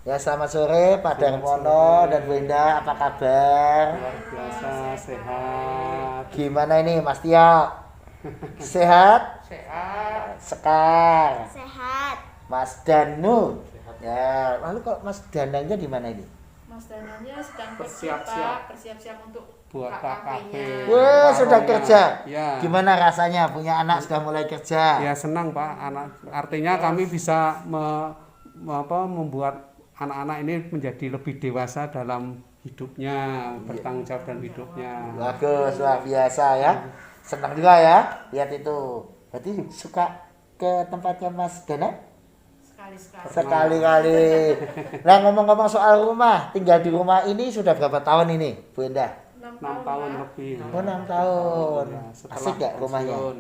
Ya, selamat sore Pak Darmono dan Bu Indah, apa kabar? Luar biasa, sehat. Gimana ini Mas Tio? Sehat? Sehat. Sekar. Sehat. Mas Danu. Ya, lalu kok Mas Danangnya di mana ini? Mas Dananya sedang bersiap-siap untuk Buat KKP. Wah, sudah kerja. Ya. Gimana rasanya punya anak sudah mulai kerja? Ya senang Pak. Artinya kami bisa membuat anak-anak ini menjadi lebih dewasa dalam hidupnya, bertanggung jawab dalam hidupnya. Bagus, luar biasa ya. Senang juga ya lihat itu. Berarti suka ke tempatnya Mas Dana? sekali-sekali. Sekali-kali. Nah, ngomong-ngomong soal rumah, tinggal di rumah ini sudah berapa tahun ini, Bu Indah? 6 tahun lebih. Oh, 6 tahun. Ya, setelah Asik gak rumahnya? pensiun.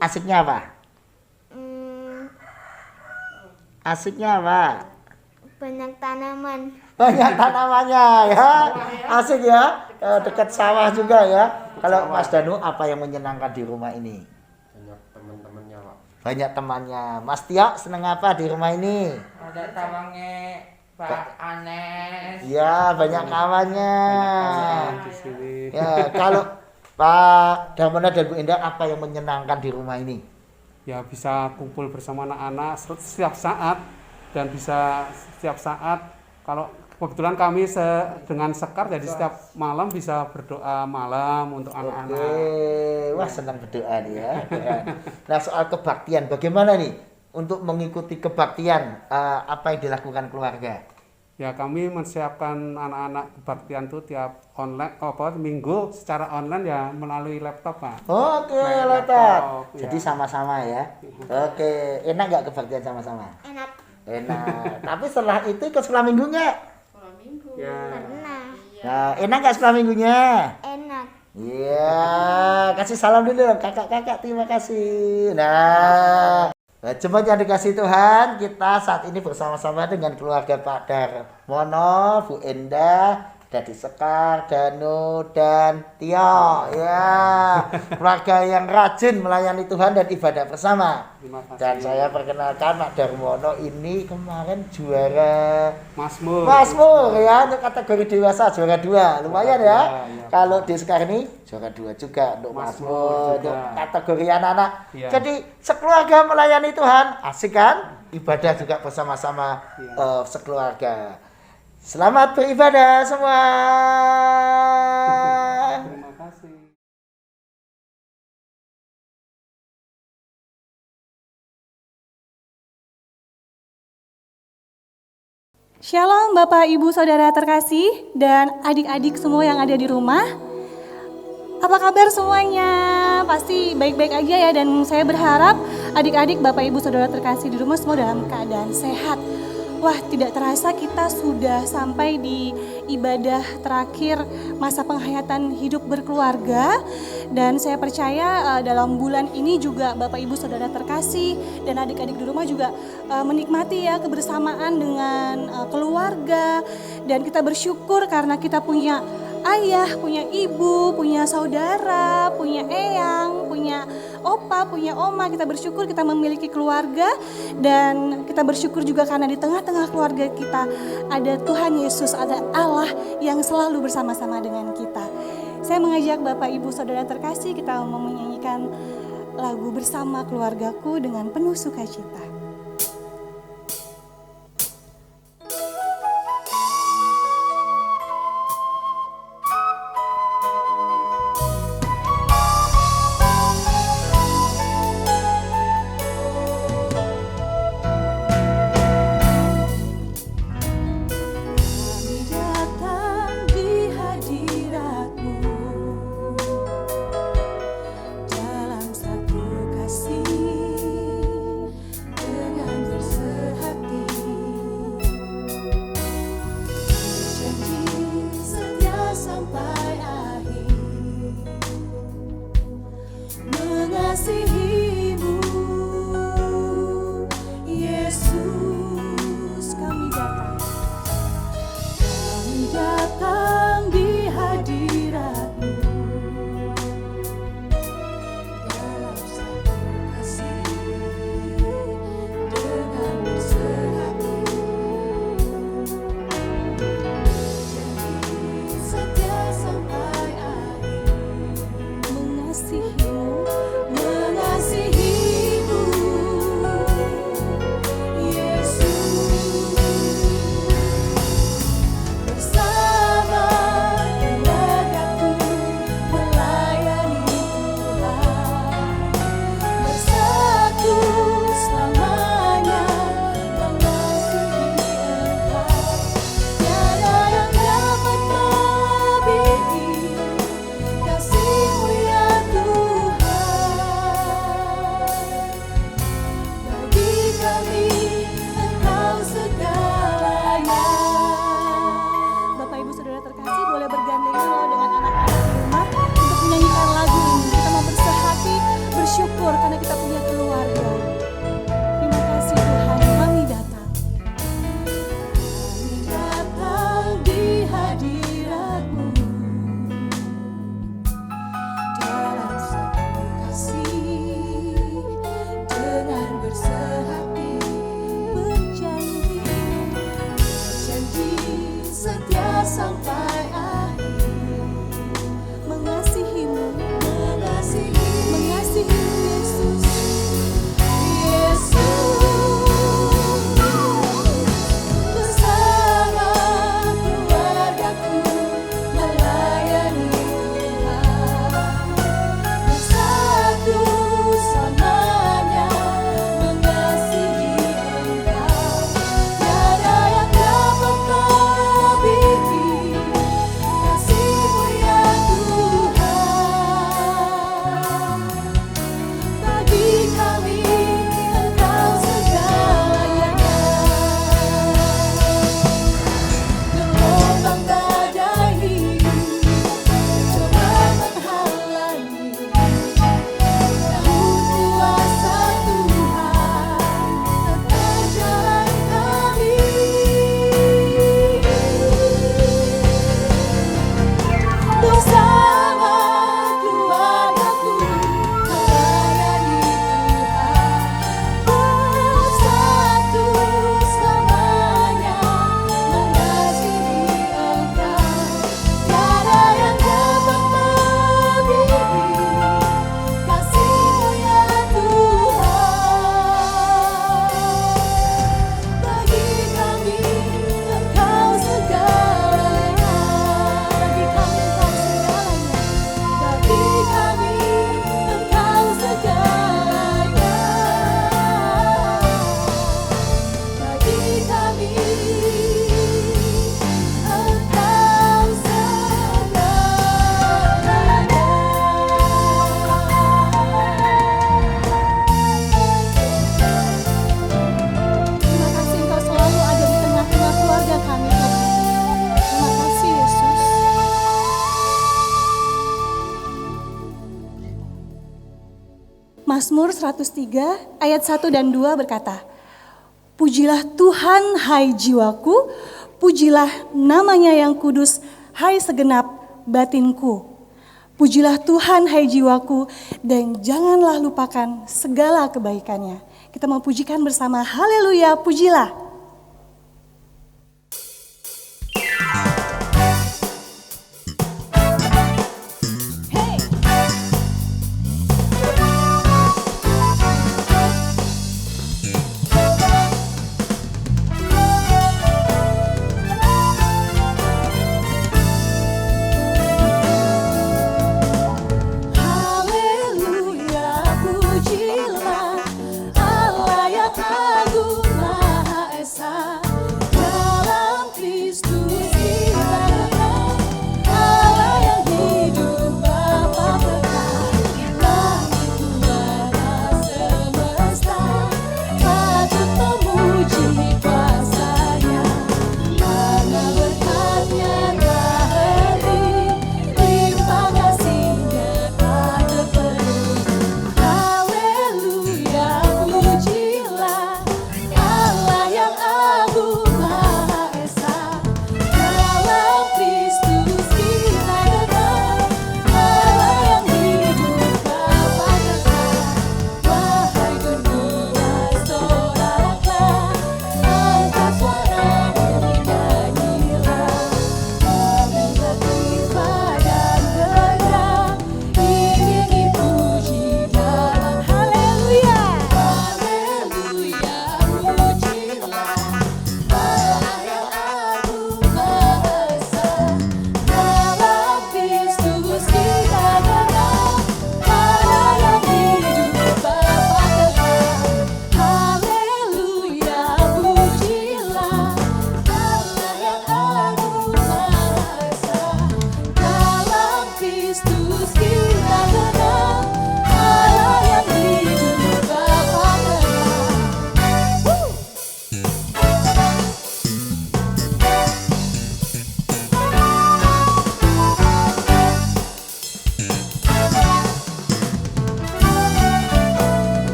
Asiknya apa? Asiknya apa? Banyak tanaman. Banyak tanamannya ya. Asik ya. Dekat sawah juga ya. Kalau Mas Danu, apa yang menyenangkan di rumah ini? Banyak teman-temannya Pak. Banyak temannya. Mas Tio seneng apa di rumah ini? Ada tawangnya Pak Anes. Ya, banyak kawannya. Kawan di sini. Ya, kalau Pak Darmono dan Bu Indah, apa yang menyenangkan di rumah ini? Ya bisa kumpul bersama anak-anak setiap saat dan bisa setiap saat. Kalau kebetulan kami dengan Sekar jadi setiap malam bisa berdoa malam untuk anak-anak. Oke, wah senang berdoa nih ya. Nah, soal kebaktian, bagaimana nih untuk mengikuti kebaktian? Apa yang dilakukan keluarga? Ya kami menyiapkan anak-anak kebaktian itu tiap online minggu secara online ya melalui laptop Pak. Oke, Main laptop. ya. Jadi sama-sama ya. Oke, enak nggak kebaktian sama-sama? Enak. Enak. Tapi setelah itu ikut sekolah minggu nggak? Sekolah minggu. Ya. Pernah. Nah, enak nggak sekolah minggunya? Enak. Iya, kasih salam dulu dong, kakak-kakak, terima kasih. Nah, jemaat yang dikasih Tuhan, kita saat ini bersama-sama dengan keluarga Pak Darmono, Bu Endah, Dadi Sekar, Danu, dan Tio. Ya, keluarga yang rajin melayani Tuhan dan ibadah bersama. Terima kasih. Dan saya perkenalkan Pak Darmono ini kemarin juara Mazmur. Mazmur ya, untuk kategori dewasa juara 2. Lumayan ya. Ya. Kalau di sekarang ini juara 2 juga untuk Mazmur, Mazmur untuk juga. kategori anak-anak. Ya. Jadi sekeluarga melayani Tuhan, asik kan? Ibadah juga bersama-sama Ya. sekeluarga. Selamat beribadah semua. Terima kasih. Shalom Bapak Ibu Saudara terkasih dan adik-adik semua yang ada di rumah. Apa kabar semuanya? Pasti baik-baik aja ya, dan saya berharap adik-adik Bapak Ibu Saudara terkasih di rumah semua dalam keadaan sehat. Wah, tidak terasa kita sudah sampai di ibadah terakhir masa penghayatan hidup berkeluarga, dan saya percaya dalam bulan ini juga Bapak Ibu Saudara terkasih dan adik-adik di rumah juga menikmati ya kebersamaan dengan keluarga, dan kita bersyukur karena kita punya ayah, punya ibu, punya saudara, punya eyang, punya opa, punya oma. Kita bersyukur kita memiliki keluarga, dan kita bersyukur juga karena di tengah-tengah keluarga kita ada Tuhan Yesus, ada Allah yang selalu bersama-sama dengan kita. Saya mengajak Bapak Ibu Saudara terkasih, kita mau menyanyikan lagu Bersama Keluargaku dengan penuh sukacita. Dalam satu kasih sampai akhir. Mengasihimu, mengasihimu Yesus, Yesus. Bersama keluargaku melayani Tuhan, bersatu selamanya mengasihi Engkau. Tiada yang dapat melebihi kasih-Mu ya Tuhan. Bagi kami Engkau segalanya. Gelombang badai hidup coba menghalangi, namun kuasa Tuhan tetap jalan kami. Bersama keluargaku melayani Tuhan, bersatu selamanya mengasihi Engkau. Tiada yang dapat melebihi kasih-Mu ya Tuhan. Bagi kami Engkau segalanya. Bagi kami Engkau segalanya. Bagi kami Engkau segalanya. Bagi kami Engkau segalanya. Terima kasih Engkau selalu ada di tengah-tengah keluarga kami, Tuhan. Terima kasih, Yesus. Mazmur 103 ayat 1 dan 2 berkata, Pujilah Tuhan hai jiwaku, pujilah namanya yang kudus hai segenap batinku. Pujilah Tuhan hai jiwaku, dan janganlah lupakan segala kebaikannya. Kita mau pujikan bersama, haleluya, pujilah. Hey. Haleluya, pujilah Allah yang agung Maha Esa. Dalam Kristus kita damai, Allah yang hidup Bapa kekal. Langit kuasa semesta patut memuji kuasa-Nya, karena berkat-Nya tak henti, limpah kasih-Nya tak terpenuhi. Haleluya, pujilah Allah yang agung Maha Esa. Dalam Kristus kita damai, Allah yang hidup Bapa kekal. Wahai gunung, soraklah, angkat suaramu nyanyilah. Kami berkibar dan geram, iringi puji dalam haleluya. Haleluya, pujilah Allah yang agung Maha Esa. Dalam Kristus kita damai, Allah yang hidup Bapa kekal. Haleluya, pujilah Allah yang agung Maha Esa. Dalam Kristus kita damai, Allah yang hidup Bapa kekal.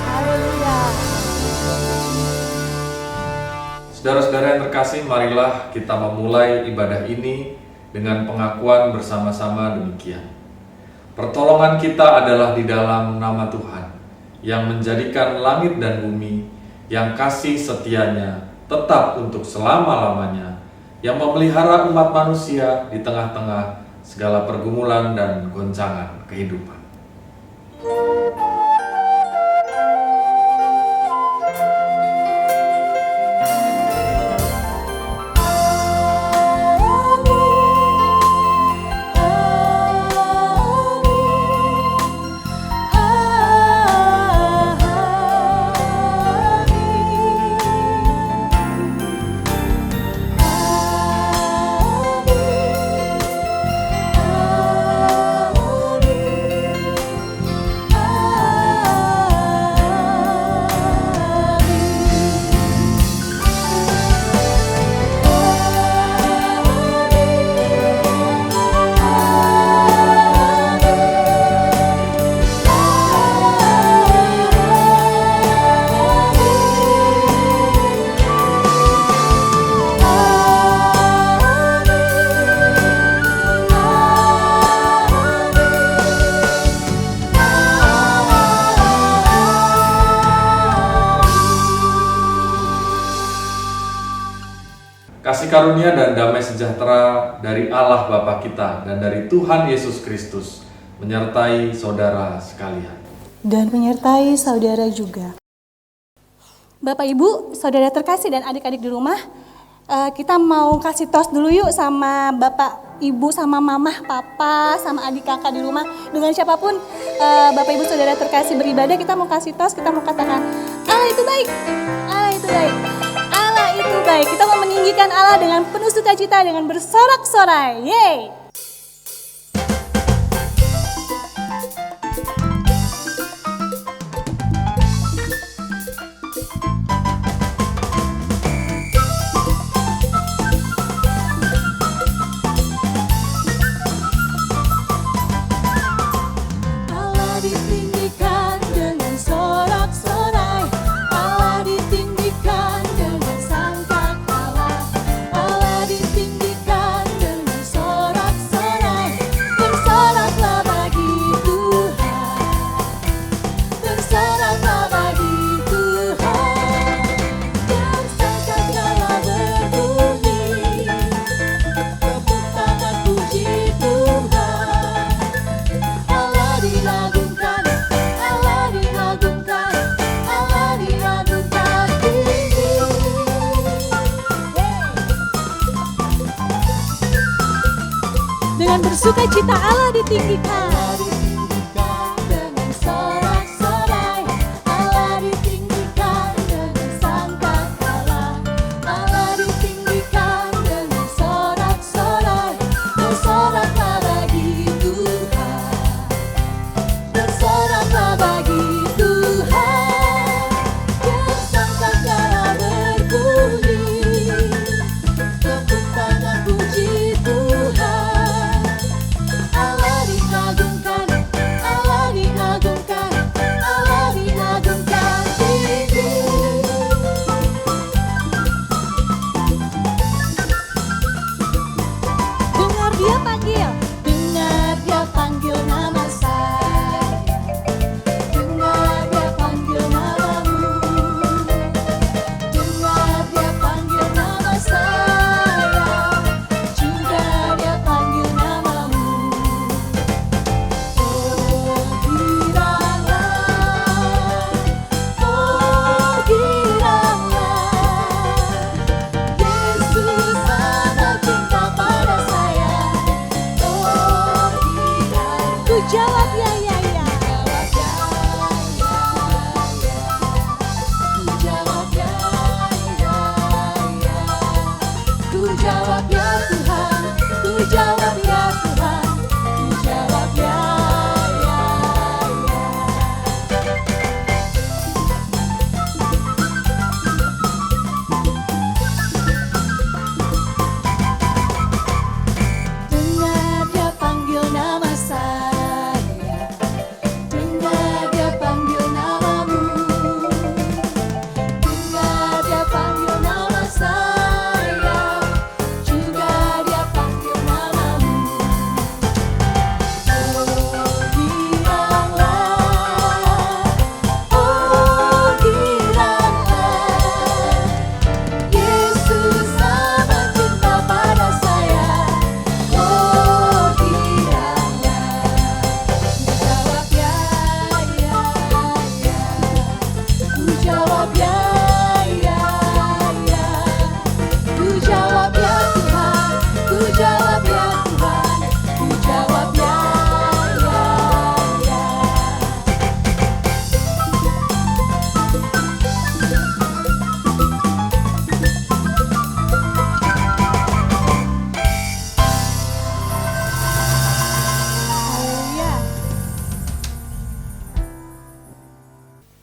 Haleluya. Saudara-saudara yang terkasih, marilah kita memulai ibadah ini dengan pengakuan bersama-sama demikian. Pertolongan kita adalah di dalam nama Tuhan, yang menjadikan langit dan bumi, yang kasih setianya tetap untuk selama-lamanya, yang memelihara umat manusia di tengah-tengah segala pergumulan dan goncangan kehidupan. Kasih karunia dan damai sejahtera dari Allah Bapa kita dan dari Tuhan Yesus Kristus menyertai saudara sekalian. Dan menyertai saudara juga. Bapak, Ibu, saudara terkasih dan adik-adik di rumah, kita mau kasih tos dulu yuk sama Bapak, Ibu, sama Mama, Papa, sama adik kakak di rumah. Dengan siapapun Bapak, Ibu, saudara terkasih beribadah, kita mau kasih tos, kita mau katakan, Allah itu baik, Allah itu baik. Allah itu baik. Kita mau meninggikan Allah dengan penuh sukacita, dengan bersorak-sorai. Yeay! Allah ditinggikan dengan sorak-sorai. Allah ditinggikan dengan sangkakala. Allah ditinggikan dengan sorak-sorai. Bersoraklah bagi Tuhan. Bersoraklah bagi Tuhan. Dan sangkakala berbunyi. Tepuk tangan puji Tuhan. Allah dilagungkan, Allah dilagungkan, Allah dilagungkan tinggi. Dengan bersukacita Allah ditinggikan. Dengan sorak-sorai, Allah ditinggikan dengan sangkakala. Allah ditinggikan dengan sorak-sorai. Bersoraklah bagi Tuhan. Bersoraklah bagi Tuhan. Yang sangkakala berbunyi. Tepuk tangan puji Tuhan. Allah dilagungkan.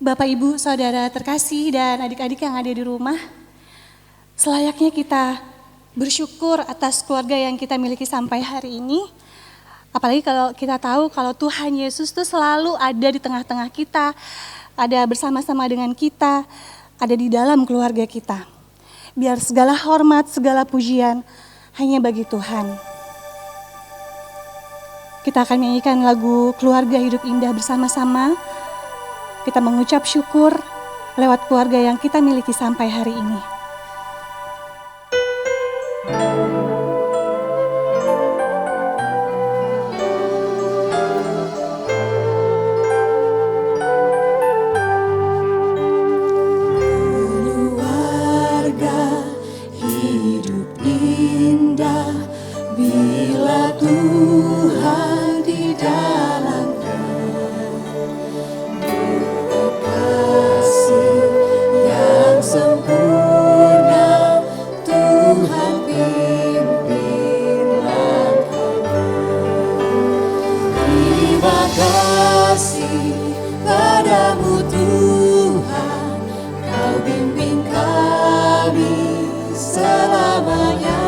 Bapak, Ibu, Saudara terkasih dan adik-adik yang ada di rumah, selayaknya kita bersyukur atas keluarga yang kita miliki sampai hari ini. Apalagi kalau kita tahu kalau Tuhan Yesus itu selalu ada di tengah-tengah kita, ada bersama-sama dengan kita, ada di dalam keluarga kita. Biar segala hormat, segala pujian hanya bagi Tuhan. Kita akan menyanyikan lagu Keluarga Hidup Indah bersama-sama. Kita mengucap syukur lewat keluarga yang kita miliki sampai hari ini. Keluarga hidup indah bila Tuhan di dalamnya, kasih yang sempurna Tuhan pimpin langkahnya. Terima kasih padamu Tuhan, Kau bimbing kami selamanya.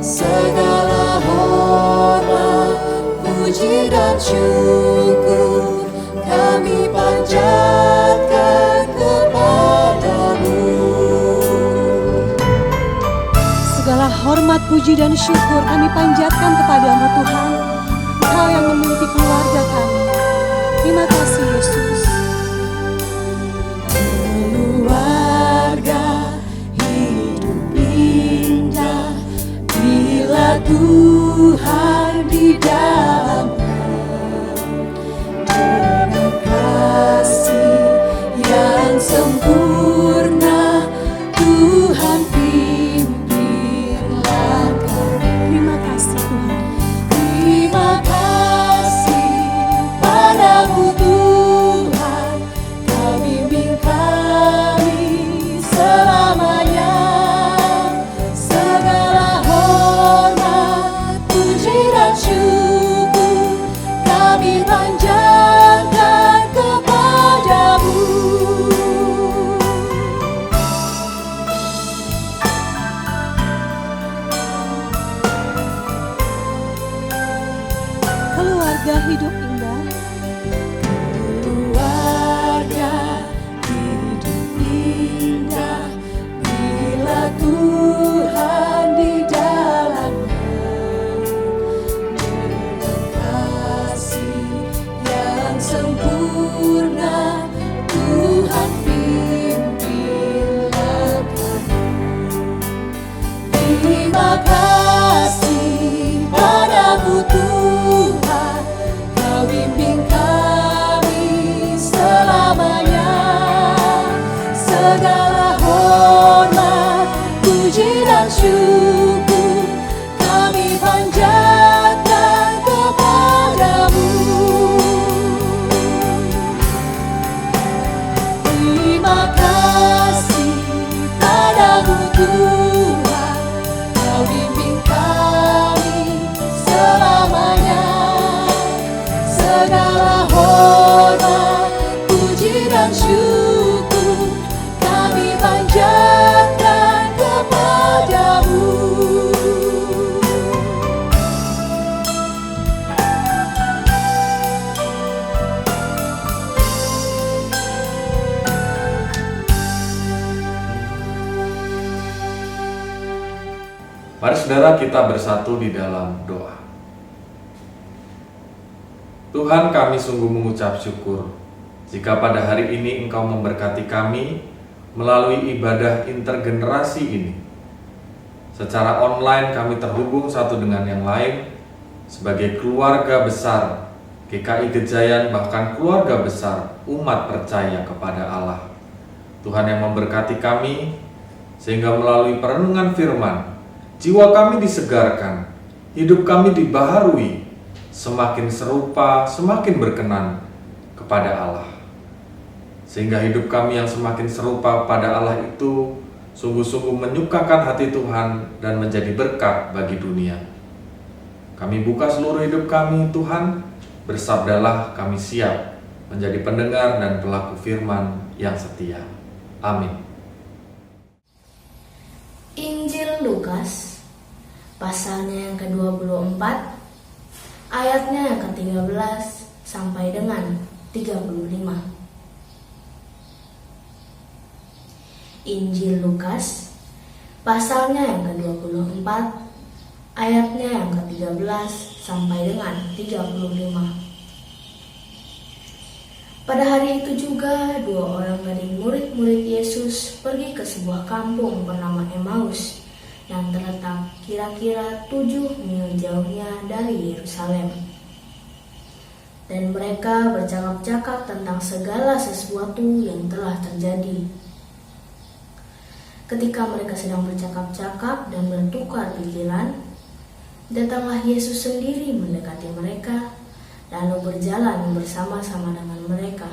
Segala hormat, puji dan syukur kami panjatkan kepadamu. Segala hormat, puji dan syukur kami panjatkan kepadamu Tuhan, Kau yang memiliki keluarga kami. Terima kasih Yesus. Keluarga hidup indah bila Tuhan di dalamnya, dengan kasih yang sempurna Tuhan pimpin langkahnya. Terima kasih Tuhan. Terima kasih padamu Tuhan, Kau bimbing kami selamanya. Segala hormat, puji dan syukur kami panjatkan kepadamu. Keluarga hidup indah. Keluarga hidup indah bila Tuhan di dalamnya, dengan kasih yang sempurna Tuhan pimpin langkahnya. Terima kasih padamu Tuhan, Kau bimbing kami selamanya. Segala hormat, puji dan syukur kami panjatkan kepadamu. Terima kasih padamu Tuhan, Kau bimbing kami selamanya. Segala hormat, puji dan syukur kami panjatkan kepadamu. Mari saudara kita bersatu di dalam doa. Tuhan, kami sungguh mengucap syukur jika pada hari ini Engkau memberkati kami melalui ibadah intergenerasi ini. Secara online kami terhubung satu dengan yang lain sebagai keluarga besar GKI Gejayan, bahkan keluarga besar umat percaya kepada Allah. Tuhan yang memberkati kami sehingga melalui perenungan firman, jiwa kami disegarkan, hidup kami dibaharui, semakin serupa, semakin berkenan kepada Allah. Sehingga hidup kami yang semakin serupa pada Allah itu sungguh-sungguh menyukakan hati Tuhan dan menjadi berkat bagi dunia. Kami buka seluruh hidup kami, Tuhan, bersabdalah kami siap menjadi pendengar dan pelaku firman yang setia. Amin. Injil Lukas, pasalnya yang ke-24, ayatnya yang ke-13 sampai dengan 35. Injil Lukas, pasalnya yang ke-24, ayatnya yang ke-13 sampai dengan 35. Pada hari itu juga 2 orang dari murid-murid Yesus pergi ke sebuah kampung bernama Emmaus yang terletak kira-kira 7 mil jauhnya dari Yerusalem. Dan mereka bercakap-cakap tentang segala sesuatu yang telah terjadi. Ketika mereka sedang bercakap-cakap dan bertukar pikiran, datanglah Yesus sendiri mendekati mereka, lalu berjalan bersama-sama dengan mereka.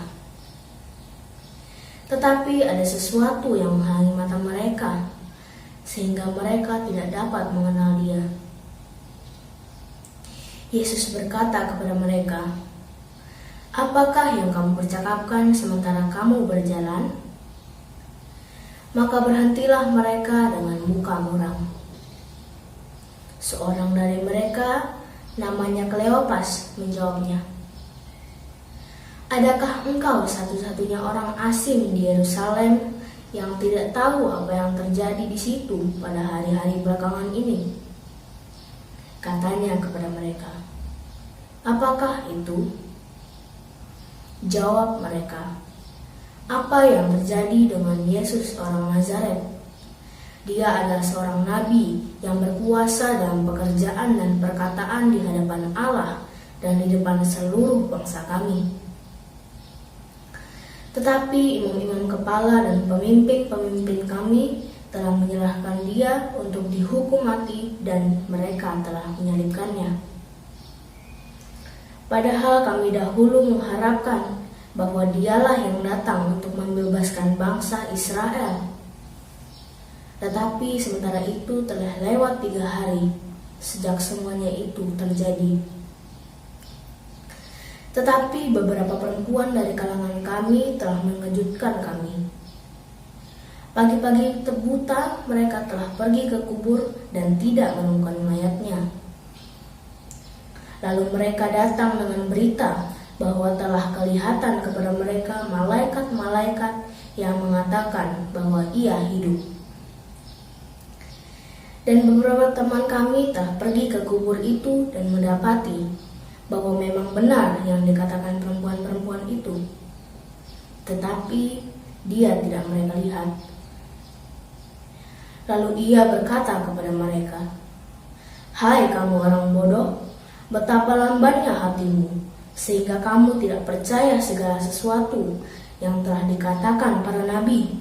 Tetapi ada sesuatu yang menghalangi mata mereka, sehingga mereka tidak dapat mengenal Dia. Yesus berkata kepada mereka, "Apakah yang kamu percakapkan sementara kamu berjalan?" Maka berhentilah mereka dengan muka muram. Seorang dari mereka, namanya Kleopas, menjawabnya, "Adakah engkau satu-satunya orang asing di Yerusalem yang tidak tahu apa yang terjadi di situ pada hari-hari belakangan ini?" Katanya kepada mereka, "Apakah itu?" Jawab mereka, "Apa yang terjadi dengan Yesus orang Nazaret? Dia adalah seorang nabi yang berkuasa dalam pekerjaan dan perkataan di hadapan Allah dan di depan seluruh bangsa kami. Tetapi imam-imam kepala dan pemimpin-pemimpin kami telah menyerahkan Dia untuk dihukum mati dan mereka telah menyalibkannya. Padahal kami dahulu mengharapkan bahwa Dialah yang datang untuk membebaskan bangsa Israel. Tetapi sementara itu telah lewat 3 hari sejak semuanya itu terjadi. Tetapi beberapa perempuan dari kalangan kami telah mengejutkan kami. Pagi-pagi terbuta mereka telah pergi ke kubur dan tidak menemukan mayatnya. Lalu mereka datang dengan berita bahwa telah kelihatan kepada mereka malaikat-malaikat yang mengatakan bahwa Ia hidup. Dan beberapa teman kami telah pergi ke kubur itu dan mendapati bahwa memang benar yang dikatakan perempuan-perempuan itu. Tetapi Dia tidak mereka lihat. Lalu Ia berkata kepada mereka, "Hai kamu orang bodoh, betapa lambannya hatimu, sehingga kamu tidak percaya segala sesuatu yang telah dikatakan para nabi.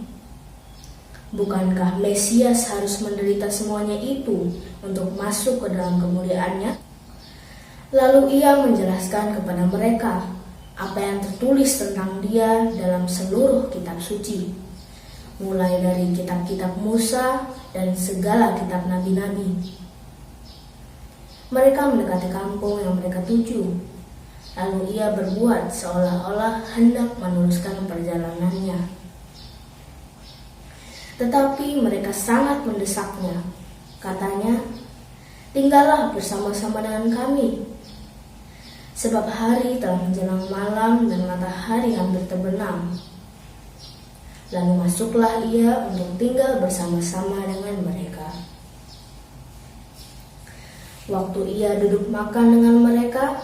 Bukankah Mesias harus menderita semuanya itu untuk masuk ke dalam kemuliaannya?" Lalu Ia menjelaskan kepada mereka apa yang tertulis tentang Dia dalam seluruh kitab suci, mulai dari kitab-kitab Musa dan segala kitab nabi-nabi. Mereka mendekati kampung yang mereka tuju. Lalu Ia berbuat seolah-olah hendak meneruskan perjalanannya. Tetapi mereka sangat mendesaknya. Katanya, "Tinggallah bersama-sama dengan kami, sebab hari telah menjelang malam dan matahari hampir terbenam." Lalu masuklah Ia untuk tinggal bersama-sama dengan mereka. Waktu Ia duduk makan dengan mereka,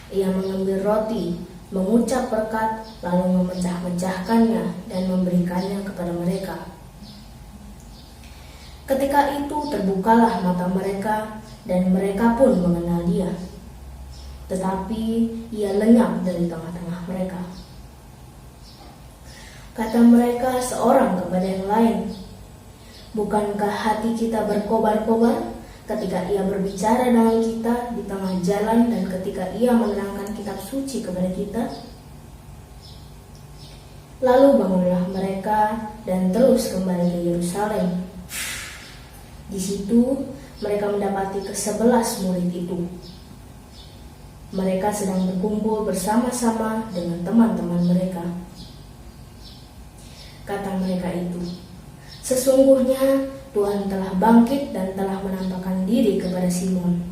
Ia mengambil roti, mengucap berkat, lalu memecah-mecahkannya dan memberikannya kepada mereka. Ketika itu terbukalah mata mereka dan mereka pun mengenal Dia. Tetapi Ia lenyap dari tengah-tengah mereka. Kata mereka seorang kepada yang lain, "Bukankah hati kita berkobar-kobar ketika Ia berbicara dengan kita di tengah jalan dan ketika Ia menerangkan kitab suci kepada kita?" Lalu bangunlah mereka dan terus kembali ke Yerusalem. Di situ mereka mendapati ke-11 murid itu. mereka sedang berkumpul bersama-sama dengan teman-teman mereka. Kata mereka itu, "Sesungguhnya Tuhan telah bangkit dan telah menampakkan diri kepada Simon."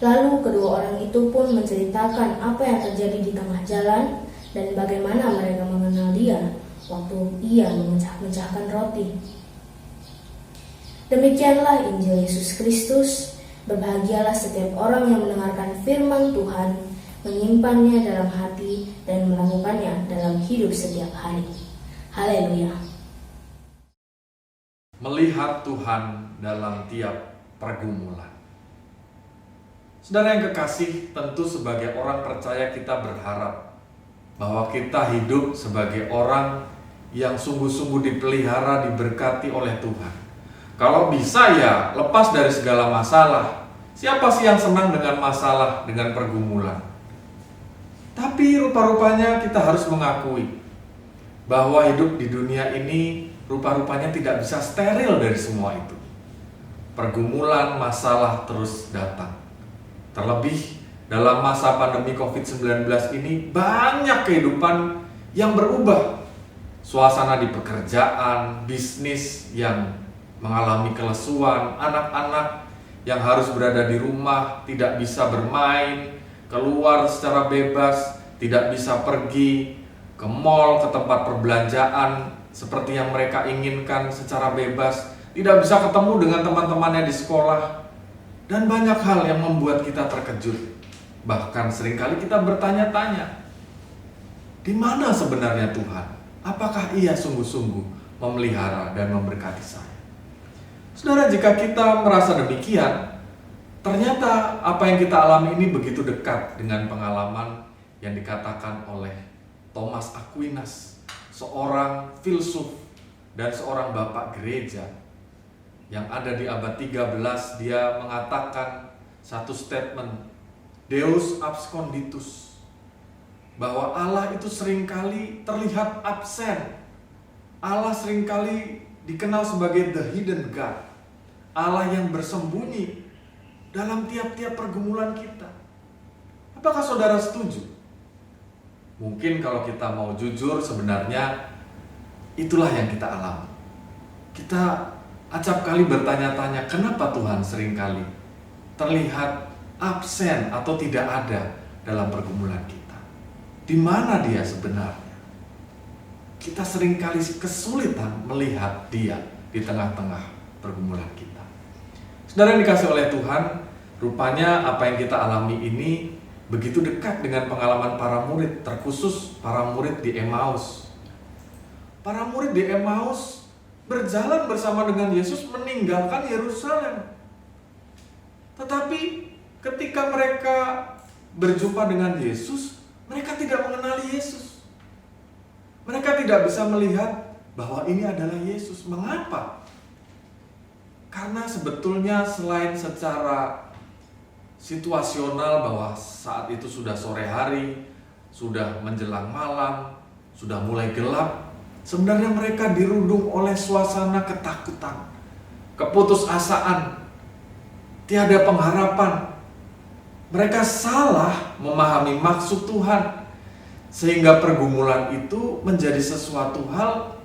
Lalu kedua orang itu pun menceritakan apa yang terjadi di tengah jalan dan bagaimana mereka mengenal Dia waktu Ia memecah-mecahkan roti. Demikianlah Injil Yesus Kristus. Berbahagialah setiap orang yang mendengarkan firman Tuhan, menyimpannya dalam hati, dan melakukannya dalam hidup setiap hari. Haleluya. Melihat Tuhan dalam tiap pergumulan. Saudara yang kekasih, tentu sebagai orang percaya kita berharap bahwa kita hidup sebagai orang yang sungguh-sungguh dipelihara, diberkati oleh Tuhan. Kalau bisa ya lepas dari segala masalah. Siapa sih yang senang dengan masalah, dengan pergumulan? Tapi rupa-rupanya kita harus mengakui bahwa hidup di dunia ini rupa-rupanya tidak bisa steril dari semua itu. Pergumulan, masalah terus datang. Terlebih dalam masa pandemi COVID-19 ini banyak kehidupan yang berubah. Suasana di pekerjaan, bisnis yang mengalami kelesuan, anak-anak yang harus berada di rumah, tidak bisa bermain, keluar secara bebas, tidak bisa pergi ke mall, ke tempat perbelanjaan seperti yang mereka inginkan secara bebas, tidak bisa ketemu dengan teman-temannya di sekolah, dan banyak hal yang membuat kita terkejut. Bahkan seringkali kita bertanya-tanya, di mana sebenarnya Tuhan? Apakah Ia sungguh-sungguh memelihara dan memberkati saya? Saudara, jika kita merasa demikian, ternyata apa yang kita alami ini begitu dekat dengan pengalaman yang dikatakan oleh Thomas Aquinas, seorang filsuf dan seorang bapak gereja yang ada di abad 13. Dia mengatakan satu statement, Deus absconditus, bahwa Allah itu seringkali terlihat absen. Allah seringkali dikenal sebagai the hidden God, Allah yang bersembunyi dalam tiap-tiap pergumulan kita. Apakah saudara setuju? Mungkin kalau kita mau jujur, sebenarnya itulah yang kita alami. Kita acap kali bertanya-tanya, kenapa Tuhan seringkali terlihat absen atau tidak ada dalam pergumulan kita? Di mana Dia sebenarnya? Kita seringkali kesulitan melihat Dia di tengah-tengah pergumulan kita. Saudara yang dikasih oleh Tuhan, rupanya apa yang kita alami ini begitu dekat dengan pengalaman para murid, terkhusus para murid di Emmaus. Para murid di Emmaus berjalan bersama dengan Yesus meninggalkan Yerusalem. Tetapi ketika mereka berjumpa dengan Yesus, mereka tidak mengenali Yesus. Mereka tidak bisa melihat bahwa ini adalah Yesus. Mengapa? Karena sebetulnya selain secara situasional bahwa saat itu sudah sore hari, sudah menjelang malam, sudah mulai gelap, sebenarnya mereka dirundung oleh suasana ketakutan, keputusasaan, tiada pengharapan. Mereka salah memahami maksud Tuhan, sehingga pergumulan itu menjadi sesuatu hal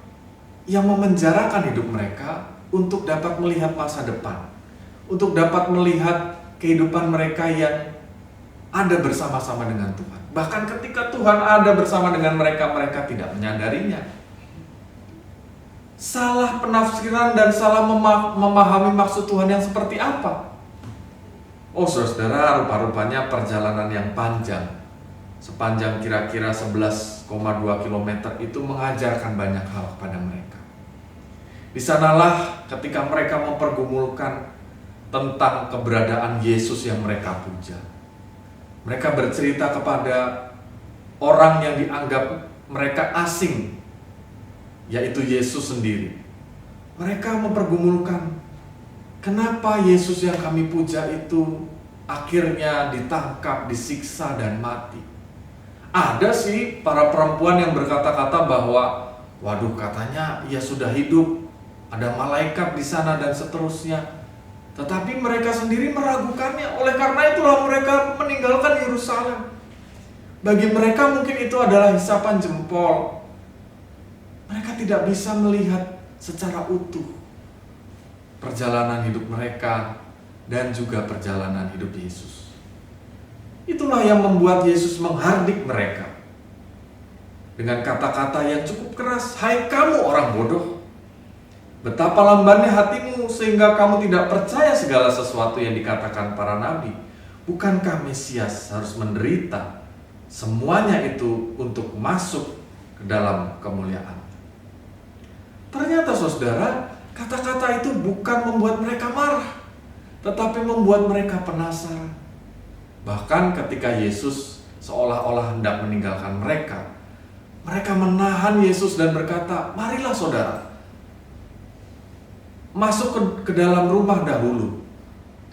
yang memenjarakan hidup mereka untuk dapat melihat masa depan, untuk dapat melihat kehidupan mereka yang ada bersama-sama dengan Tuhan. Bahkan ketika Tuhan ada bersama dengan mereka, mereka tidak menyadarinya. Salah penafsiran dan salah memahami maksud Tuhan yang seperti apa? Oh saudara, rupa-rupanya perjalanan yang panjang, sepanjang kira-kira 11,2 km itu mengajarkan banyak hal kepada mereka. Di sanalah ketika mereka mempergumulkan tentang keberadaan Yesus yang mereka puja. Mereka bercerita kepada orang yang dianggap mereka asing, yaitu Yesus sendiri. Mereka mempergumulkan, kenapa Yesus yang kami puja itu akhirnya ditangkap, disiksa, dan mati. Ada sih para perempuan yang berkata-kata bahwa, waduh katanya ia sudah hidup, ada malaikat di sana dan seterusnya. Tetapi mereka sendiri meragukannya. Oleh karena itulah mereka meninggalkan Yerusalem. Bagi mereka mungkin itu adalah hisapan jempol. Mereka tidak bisa melihat secara utuh perjalanan hidup mereka dan juga perjalanan hidup Yesus. Itulah yang membuat Yesus menghardik mereka dengan kata-kata yang cukup keras. Hai kamu orang bodoh, betapa lambannya hatimu sehingga kamu tidak percaya segala sesuatu yang dikatakan para nabi. Bukankah Mesias harus menderita semuanya itu untuk masuk ke dalam kemuliaan? Ternyata saudara, kata-kata itu bukan membuat mereka marah, tetapi membuat mereka penasaran. Bahkan ketika Yesus seolah-olah hendak meninggalkan mereka, mereka menahan Yesus dan berkata, marilah saudara, masuk ke dalam rumah dahulu.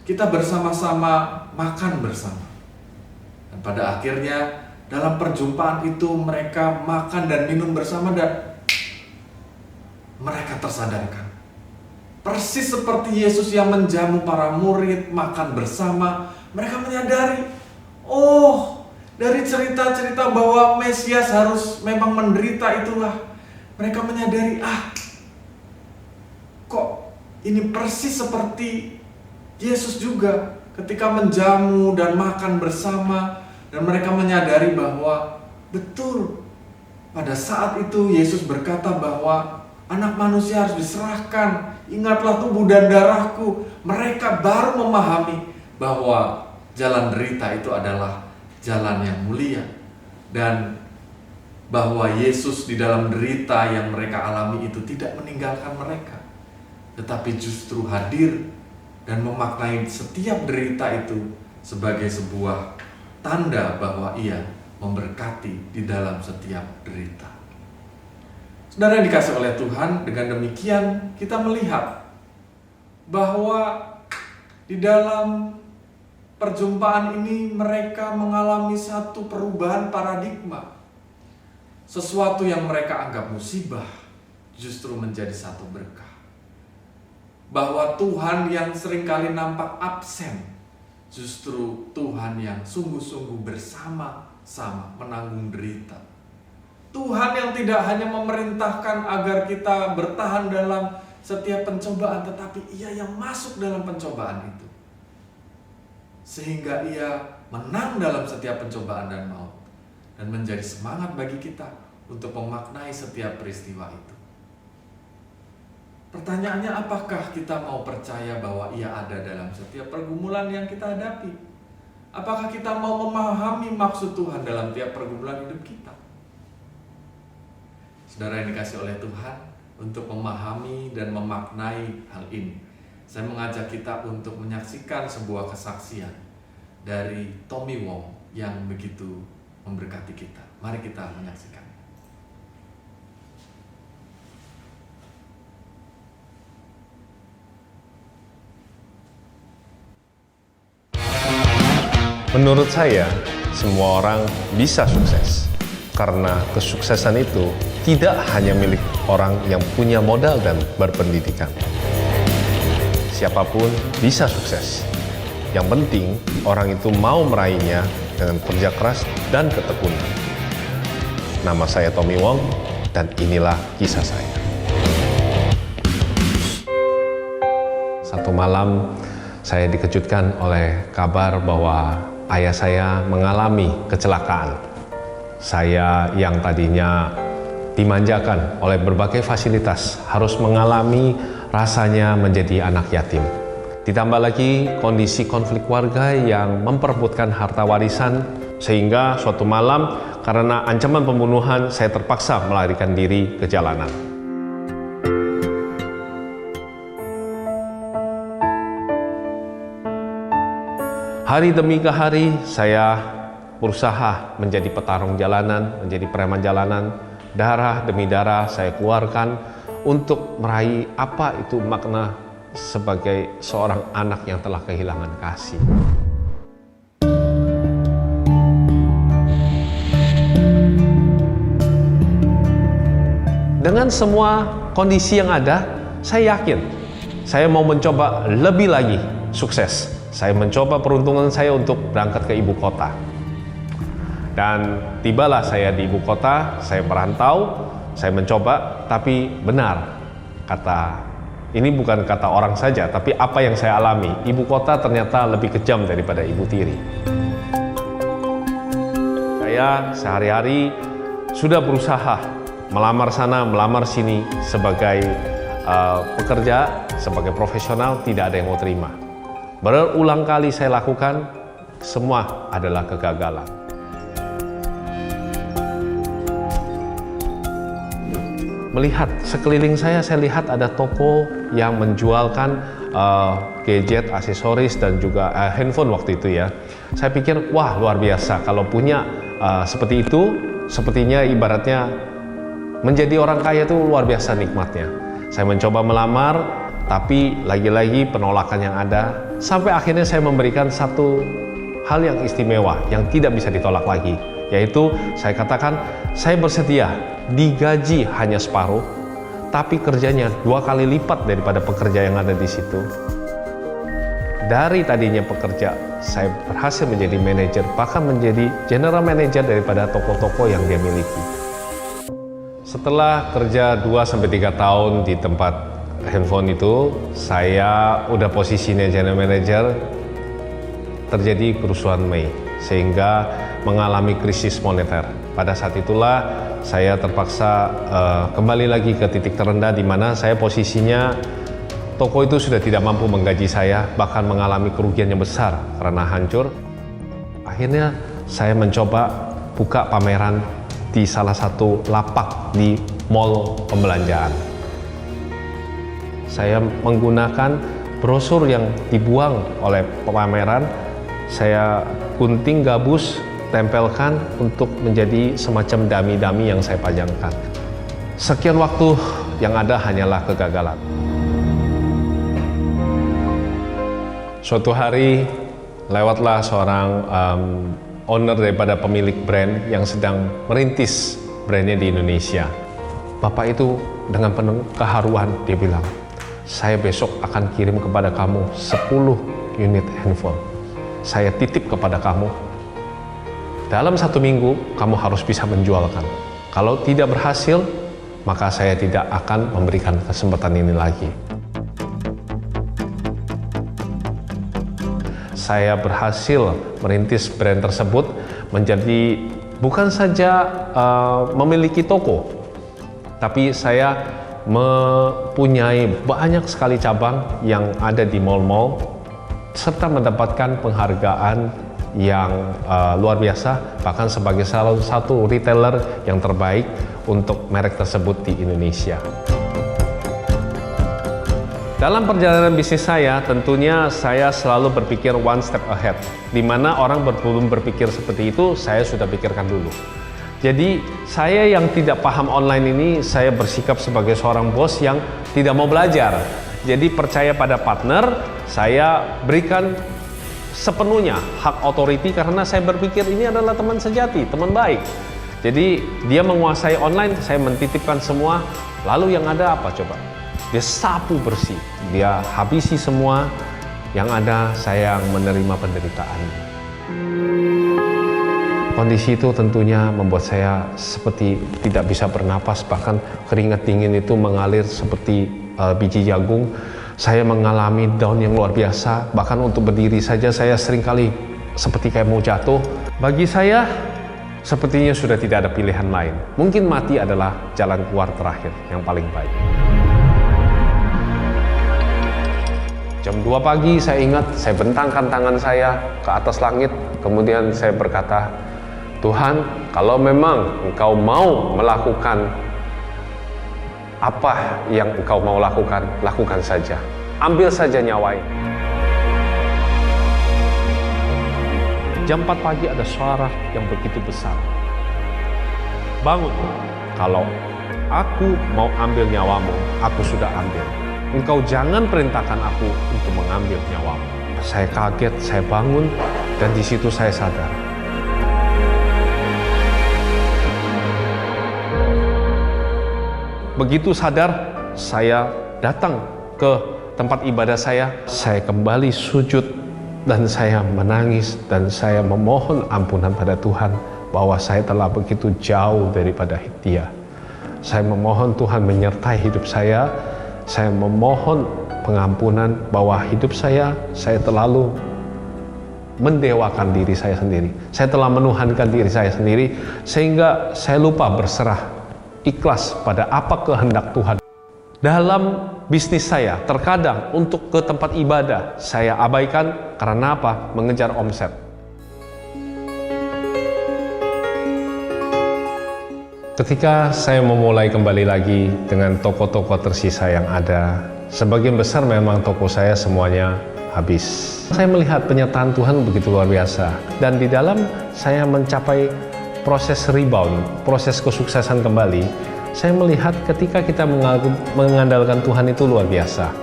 Kita bersama-sama makan bersama. Dan pada akhirnya dalam perjumpaan itu mereka makan dan minum bersama dan mereka tersadarkan. Persis seperti Yesus yang menjamu para murid makan bersama, mereka menyadari, oh, dari cerita-cerita bahwa Mesias harus memang menderita itulah, mereka menyadari, kok ini persis seperti Yesus juga ketika menjamu dan makan bersama, dan mereka menyadari bahwa betul pada saat itu Yesus berkata bahwa Anak manusia harus diserahkan, ingatlah tubuh dan darahku. Mereka baru memahami bahwa jalan derita itu adalah jalan yang mulia, dan bahwa Yesus di dalam derita yang mereka alami itu tidak meninggalkan mereka, tetapi justru hadir dan memaknai setiap derita itu sebagai sebuah tanda bahwa Ia memberkati di dalam setiap derita. Saudara yang dikasih oleh Tuhan, dengan demikian kita melihat bahwa di dalam perjumpaan ini mereka mengalami satu perubahan paradigma. Sesuatu yang mereka anggap musibah justru menjadi satu berkah. Bahwa Tuhan yang seringkali nampak absen, justru Tuhan yang sungguh-sungguh bersama-sama menanggung derita. Tuhan yang tidak hanya memerintahkan agar kita bertahan dalam setiap pencobaan, tetapi Ia yang masuk dalam pencobaan itu, sehingga Ia menang dalam setiap pencobaan dan maut, dan menjadi semangat bagi kita untuk memaknai setiap peristiwa itu. Pertanyaannya, apakah kita mau percaya bahwa Ia ada dalam setiap pergumulan yang kita hadapi? Apakah kita mau memahami maksud Tuhan dalam tiap pergumulan hidup kita? Saudara yang dikasih oleh Tuhan, untuk memahami dan memaknai hal ini, saya mengajak kita untuk menyaksikan sebuah kesaksian dari Tommy Wong yang begitu memberkati kita. Mari kita menyaksikan. Menurut saya, semua orang bisa sukses. Karena kesuksesan itu tidak hanya milik orang yang punya modal dan berpendidikan. Siapapun bisa sukses. Yang penting orang itu mau meraihnya dengan kerja keras dan ketekunan. Nama saya Tommy Wong dan inilah kisah saya. Satu malam saya dikejutkan oleh kabar bahwa ayah saya mengalami kecelakaan. Saya yang tadinya dimanjakan oleh berbagai fasilitas harus mengalami rasanya menjadi anak yatim. Ditambah lagi kondisi konflik warga yang memperebutkan harta warisan, sehingga suatu malam karena ancaman pembunuhan saya terpaksa melarikan diri ke jalanan. Hari demi hari saya berusaha menjadi petarung jalanan, menjadi preman jalanan. Darah demi darah saya keluarkan untuk meraih apa itu makna sebagai seorang anak yang telah kehilangan kasih. Dengan semua kondisi yang ada, saya yakin saya mau mencoba lebih lagi sukses. Saya mencoba peruntungan saya untuk berangkat ke ibu kota. Dan tibalah saya di ibu kota, saya merantau, saya mencoba, tapi benar ini bukan kata orang saja, tapi apa yang saya alami. Ibu kota ternyata lebih kejam daripada ibu tiri. Saya sehari-hari sudah berusaha melamar sana, melamar sini sebagai pekerja, sebagai profesional, tidak ada yang mau terima. Berulang kali saya lakukan, semua adalah kegagalan. Melihat sekeliling saya lihat ada toko yang menjualkan gadget, aksesoris, dan juga handphone waktu itu ya. Saya pikir, wah luar biasa, kalau punya seperti itu, sepertinya ibaratnya menjadi orang kaya itu luar biasa nikmatnya. Saya mencoba melamar, tapi lagi-lagi penolakan yang ada, sampai akhirnya saya memberikan satu hal yang istimewa, yang tidak bisa ditolak lagi, yaitu saya katakan, saya bersedia digaji hanya separuh, tapi kerjanya 2 kali lipat daripada pekerja yang ada di situ. Dari tadinya pekerja, saya berhasil menjadi manajer, bahkan menjadi general manager daripada toko-toko yang dia miliki. Setelah kerja 2-3 tahun di tempat handphone itu, saya udah posisinya general manager, terjadi kerusuhan Mei, sehingga mengalami krisis moneter. Pada saat itulah saya terpaksa kembali lagi ke titik terendah, di mana saya posisinya toko itu sudah tidak mampu menggaji saya, bahkan mengalami kerugian yang besar karena hancur. Akhirnya saya mencoba buka pameran di salah satu lapak di mall pembelanjaan. Saya menggunakan brosur yang dibuang oleh pameran, saya gunting gabus, tempelkan untuk menjadi semacam dami-dami yang saya pajangkan. Sekian waktu yang ada hanyalah kegagalan. Suatu hari lewatlah seorang owner daripada pemilik brand yang sedang merintis brandnya di Indonesia. Bapak itu dengan penuh keharuan dia bilang, saya besok akan kirim kepada kamu 10 unit handphone. Saya titip kepada kamu. Dalam 1 minggu, kamu harus bisa menjualkan. Kalau tidak berhasil, maka saya tidak akan memberikan kesempatan ini lagi. Saya berhasil merintis brand tersebut menjadi bukan saja memiliki toko, tapi saya mempunyai banyak sekali cabang yang ada di mall-mall, serta mendapatkan penghargaan yang luar biasa, bahkan sebagai salah satu retailer yang terbaik untuk merek tersebut di Indonesia. Dalam perjalanan bisnis saya, tentunya saya selalu berpikir one step ahead, di mana orang belum berpikir seperti itu, saya sudah pikirkan dulu. Jadi saya yang tidak paham online ini, saya bersikap sebagai seorang bos yang tidak mau belajar. Jadi percaya pada partner, saya berikan sepenuhnya hak otoriti, karena saya berpikir ini adalah teman sejati, teman baik. Jadi dia menguasai online, saya mentitipkan semua, lalu yang ada apa coba? Dia sapu bersih, dia habisi semua, yang ada saya yang menerima penderitaan. Kondisi itu tentunya membuat saya seperti tidak bisa bernapas, bahkan keringat dingin itu mengalir seperti biji jagung. Saya mengalami down yang luar biasa, bahkan untuk berdiri saja saya seringkali seperti kayak mau jatuh. Bagi saya, sepertinya sudah tidak ada pilihan lain. Mungkin mati adalah jalan keluar terakhir yang paling baik. Jam 2 pagi saya ingat, saya bentangkan tangan saya ke atas langit, kemudian saya berkata, Tuhan, kalau memang Engkau mau melakukan apa yang Engkau mau lakukan, lakukan saja. Ambil saja nyawa ini. Jam 4 pagi ada suara yang begitu besar. Bangun, kalau aku mau ambil nyawamu, aku sudah ambil. Engkau jangan perintahkan aku untuk mengambil nyawamu. Saya kaget, saya bangun, dan di situ saya sadar. Begitu sadar, saya datang ke tempat ibadah saya kembali sujud dan saya menangis dan saya memohon ampunan pada Tuhan bahwa saya telah begitu jauh daripada Dia. Saya memohon Tuhan menyertai hidup saya memohon pengampunan bahwa hidup saya terlalu mendewakan diri saya sendiri. Saya telah menuhankan diri saya sendiri sehingga saya lupa berserah ikhlas pada apa kehendak Tuhan. Dalam bisnis saya, terkadang untuk ke tempat ibadah saya abaikan karena apa? Mengejar omset. Ketika saya memulai kembali lagi dengan toko-toko tersisa yang ada, sebagian besar memang toko saya semuanya habis. Saya melihat penyertaan Tuhan begitu luar biasa, dan di dalam saya mencapai proses rebound, proses kesuksesan kembali. Saya melihat ketika kita mengandalkan Tuhan itu luar biasa.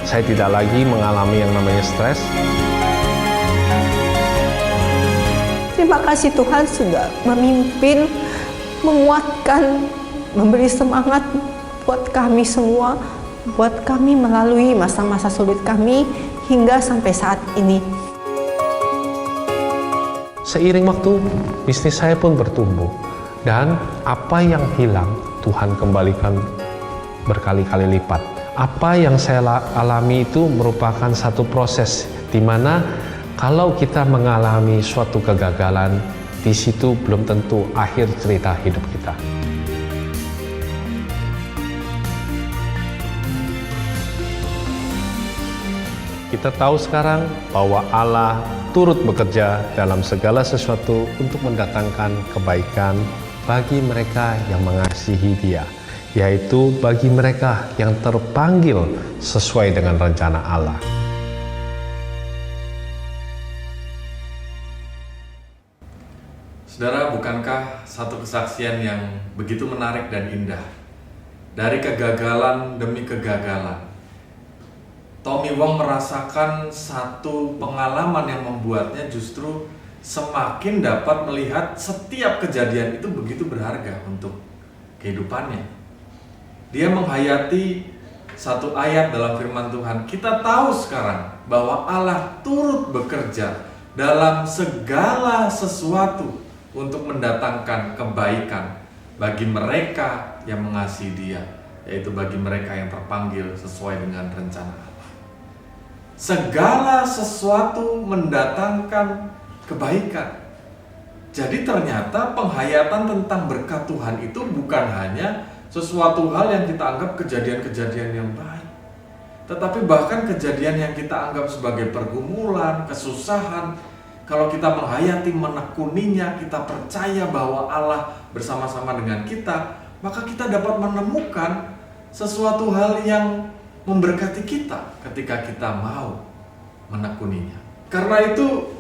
Saya tidak lagi mengalami yang namanya stres. Terima kasih Tuhan sudah memimpin, menguatkan, memberi semangat buat kami semua, buat kami melalui masa-masa sulit kami hingga sampai saat ini. Seiring waktu, bisnis saya pun bertumbuh. Dan apa yang hilang, Tuhan kembalikan berkali-kali lipat. Apa yang saya alami itu merupakan satu proses di mana kalau kita mengalami suatu kegagalan, di situ belum tentu akhir cerita hidup kita. Kita tahu sekarang bahwa Allah turut bekerja dalam segala sesuatu untuk mendatangkan kebaikan bagi mereka yang mengasihi Dia, yaitu bagi mereka yang terpanggil sesuai dengan rencana Allah. Saudara, bukankah satu kesaksian yang begitu menarik dan indah? Dari kegagalan demi kegagalan, Tommy Wong merasakan satu pengalaman yang membuatnya justru semakin dapat melihat setiap kejadian itu begitu berharga untuk kehidupannya. Dia menghayati satu ayat dalam firman Tuhan. Kita tahu sekarang bahwa Allah turut bekerja dalam segala sesuatu untuk mendatangkan kebaikan bagi mereka yang mengasihi Dia, yaitu bagi mereka yang terpanggil sesuai dengan rencana Allah. Segala sesuatu mendatangkan kebaikan. Jadi ternyata penghayatan tentang berkat Tuhan itu bukan hanya sesuatu hal yang kita anggap kejadian-kejadian yang baik, tetapi bahkan kejadian yang kita anggap sebagai pergumulan, kesusahan. Kalau kita menghayati, menekuninya, kita percaya bahwa Allah bersama-sama dengan kita, maka kita dapat menemukan sesuatu hal yang memberkati kita ketika kita mau menekuninya. Karena itu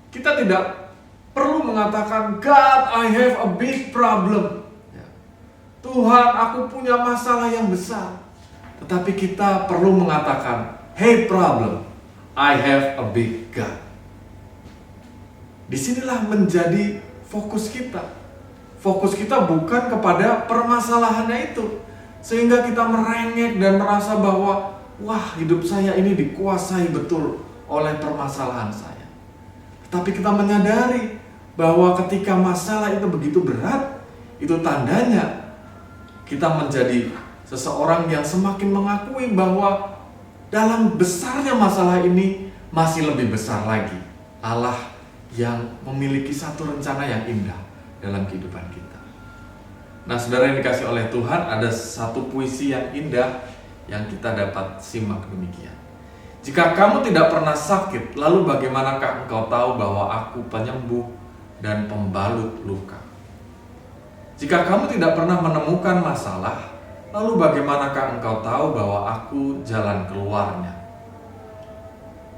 kita tidak perlu mengatakan, God, I have a big problem. Tuhan, aku punya masalah yang besar. Tetapi kita perlu mengatakan, hey problem, I have a big God. Disinilah menjadi fokus kita. Fokus kita bukan kepada permasalahannya itu, sehingga kita merengek dan merasa bahwa, wah, hidup saya ini dikuasai betul oleh permasalahan saya. Tapi kita menyadari bahwa ketika masalah itu begitu berat, itu tandanya kita menjadi seseorang yang semakin mengakui bahwa dalam besarnya masalah ini masih lebih besar lagi Allah yang memiliki satu rencana yang indah dalam kehidupan kita. Nah, saudara yang dikasih oleh Tuhan, ada satu puisi yang indah yang kita dapat simak demikian. Jika kamu tidak pernah sakit, lalu bagaimanakah engkau tahu bahwa aku penyembuh dan pembalut luka? Jika kamu tidak pernah menemukan masalah, lalu bagaimanakah engkau tahu bahwa aku jalan keluarnya?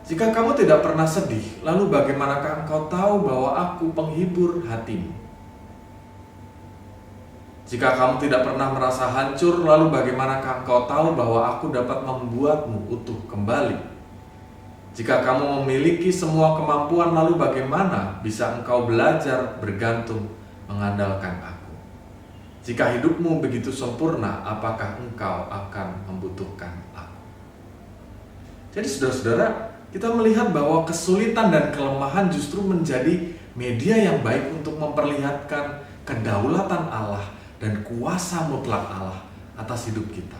Jika kamu tidak pernah sedih, lalu bagaimanakah engkau tahu bahwa aku penghibur hatimu? Jika kamu tidak pernah merasa hancur, lalu bagaimanakah engkau tahu bahwa aku dapat membuatmu utuh kembali? Jika kamu memiliki semua kemampuan, lalu bagaimana bisa engkau belajar bergantung mengandalkan aku? Jika hidupmu begitu sempurna, apakah engkau akan membutuhkan aku? Jadi saudara-saudara, kita melihat bahwa kesulitan dan kelemahan justru menjadi media yang baik untuk memperlihatkan kedaulatan Allah dan kuasa mutlak Allah atas hidup kita.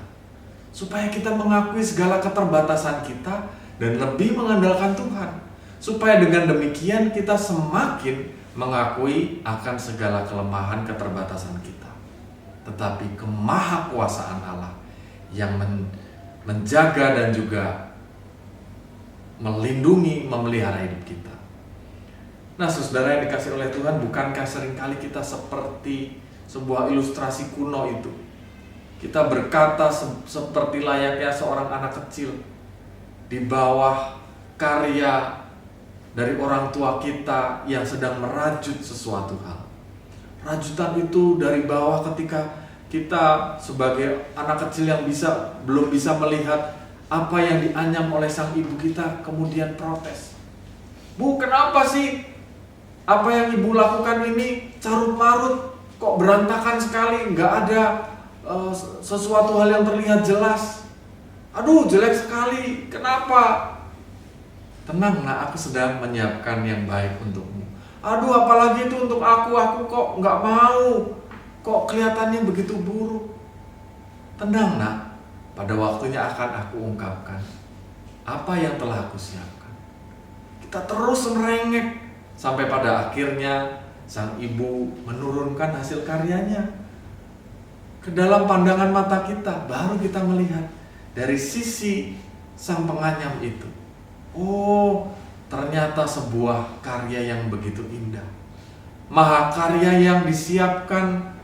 Supaya kita mengakui segala keterbatasan kita dan lebih mengandalkan Tuhan. Supaya dengan demikian kita semakin mengakui akan segala kelemahan keterbatasan kita. Tetapi kemahakuasaan Allah yang menjaga dan juga melindungi, memelihara hidup kita. Nah, saudara yang dikasih oleh Tuhan, bukankah seringkali kita seperti sebuah ilustrasi kuno itu? Kita berkata seperti layaknya seorang anak kecil di bawah karya dari orang tua kita yang sedang merajut sesuatu hal. Rajutan itu dari bawah ketika kita sebagai anak kecil yang belum bisa melihat apa yang dianyam oleh sang ibu kita, kemudian protes. Bu, kenapa sih apa yang ibu lakukan ini carut marut, kok berantakan sekali, nggak ada sesuatu hal yang terlihat jelas. Aduh, jelek sekali, kenapa? Tenang nak, aku sedang menyiapkan yang baik untukmu. Aduh, apalagi itu untuk aku kok nggak mau, kok kelihatannya begitu buruk. Tenang nak, pada waktunya akan aku ungkapkan apa yang telah aku siapkan. Kita terus merengek sampai pada akhirnya sang ibu menurunkan hasil karyanya ke dalam pandangan mata kita. Baru kita melihat dari sisi sang penganyam itu. Oh, ternyata sebuah karya yang begitu indah. Mahakarya yang disiapkan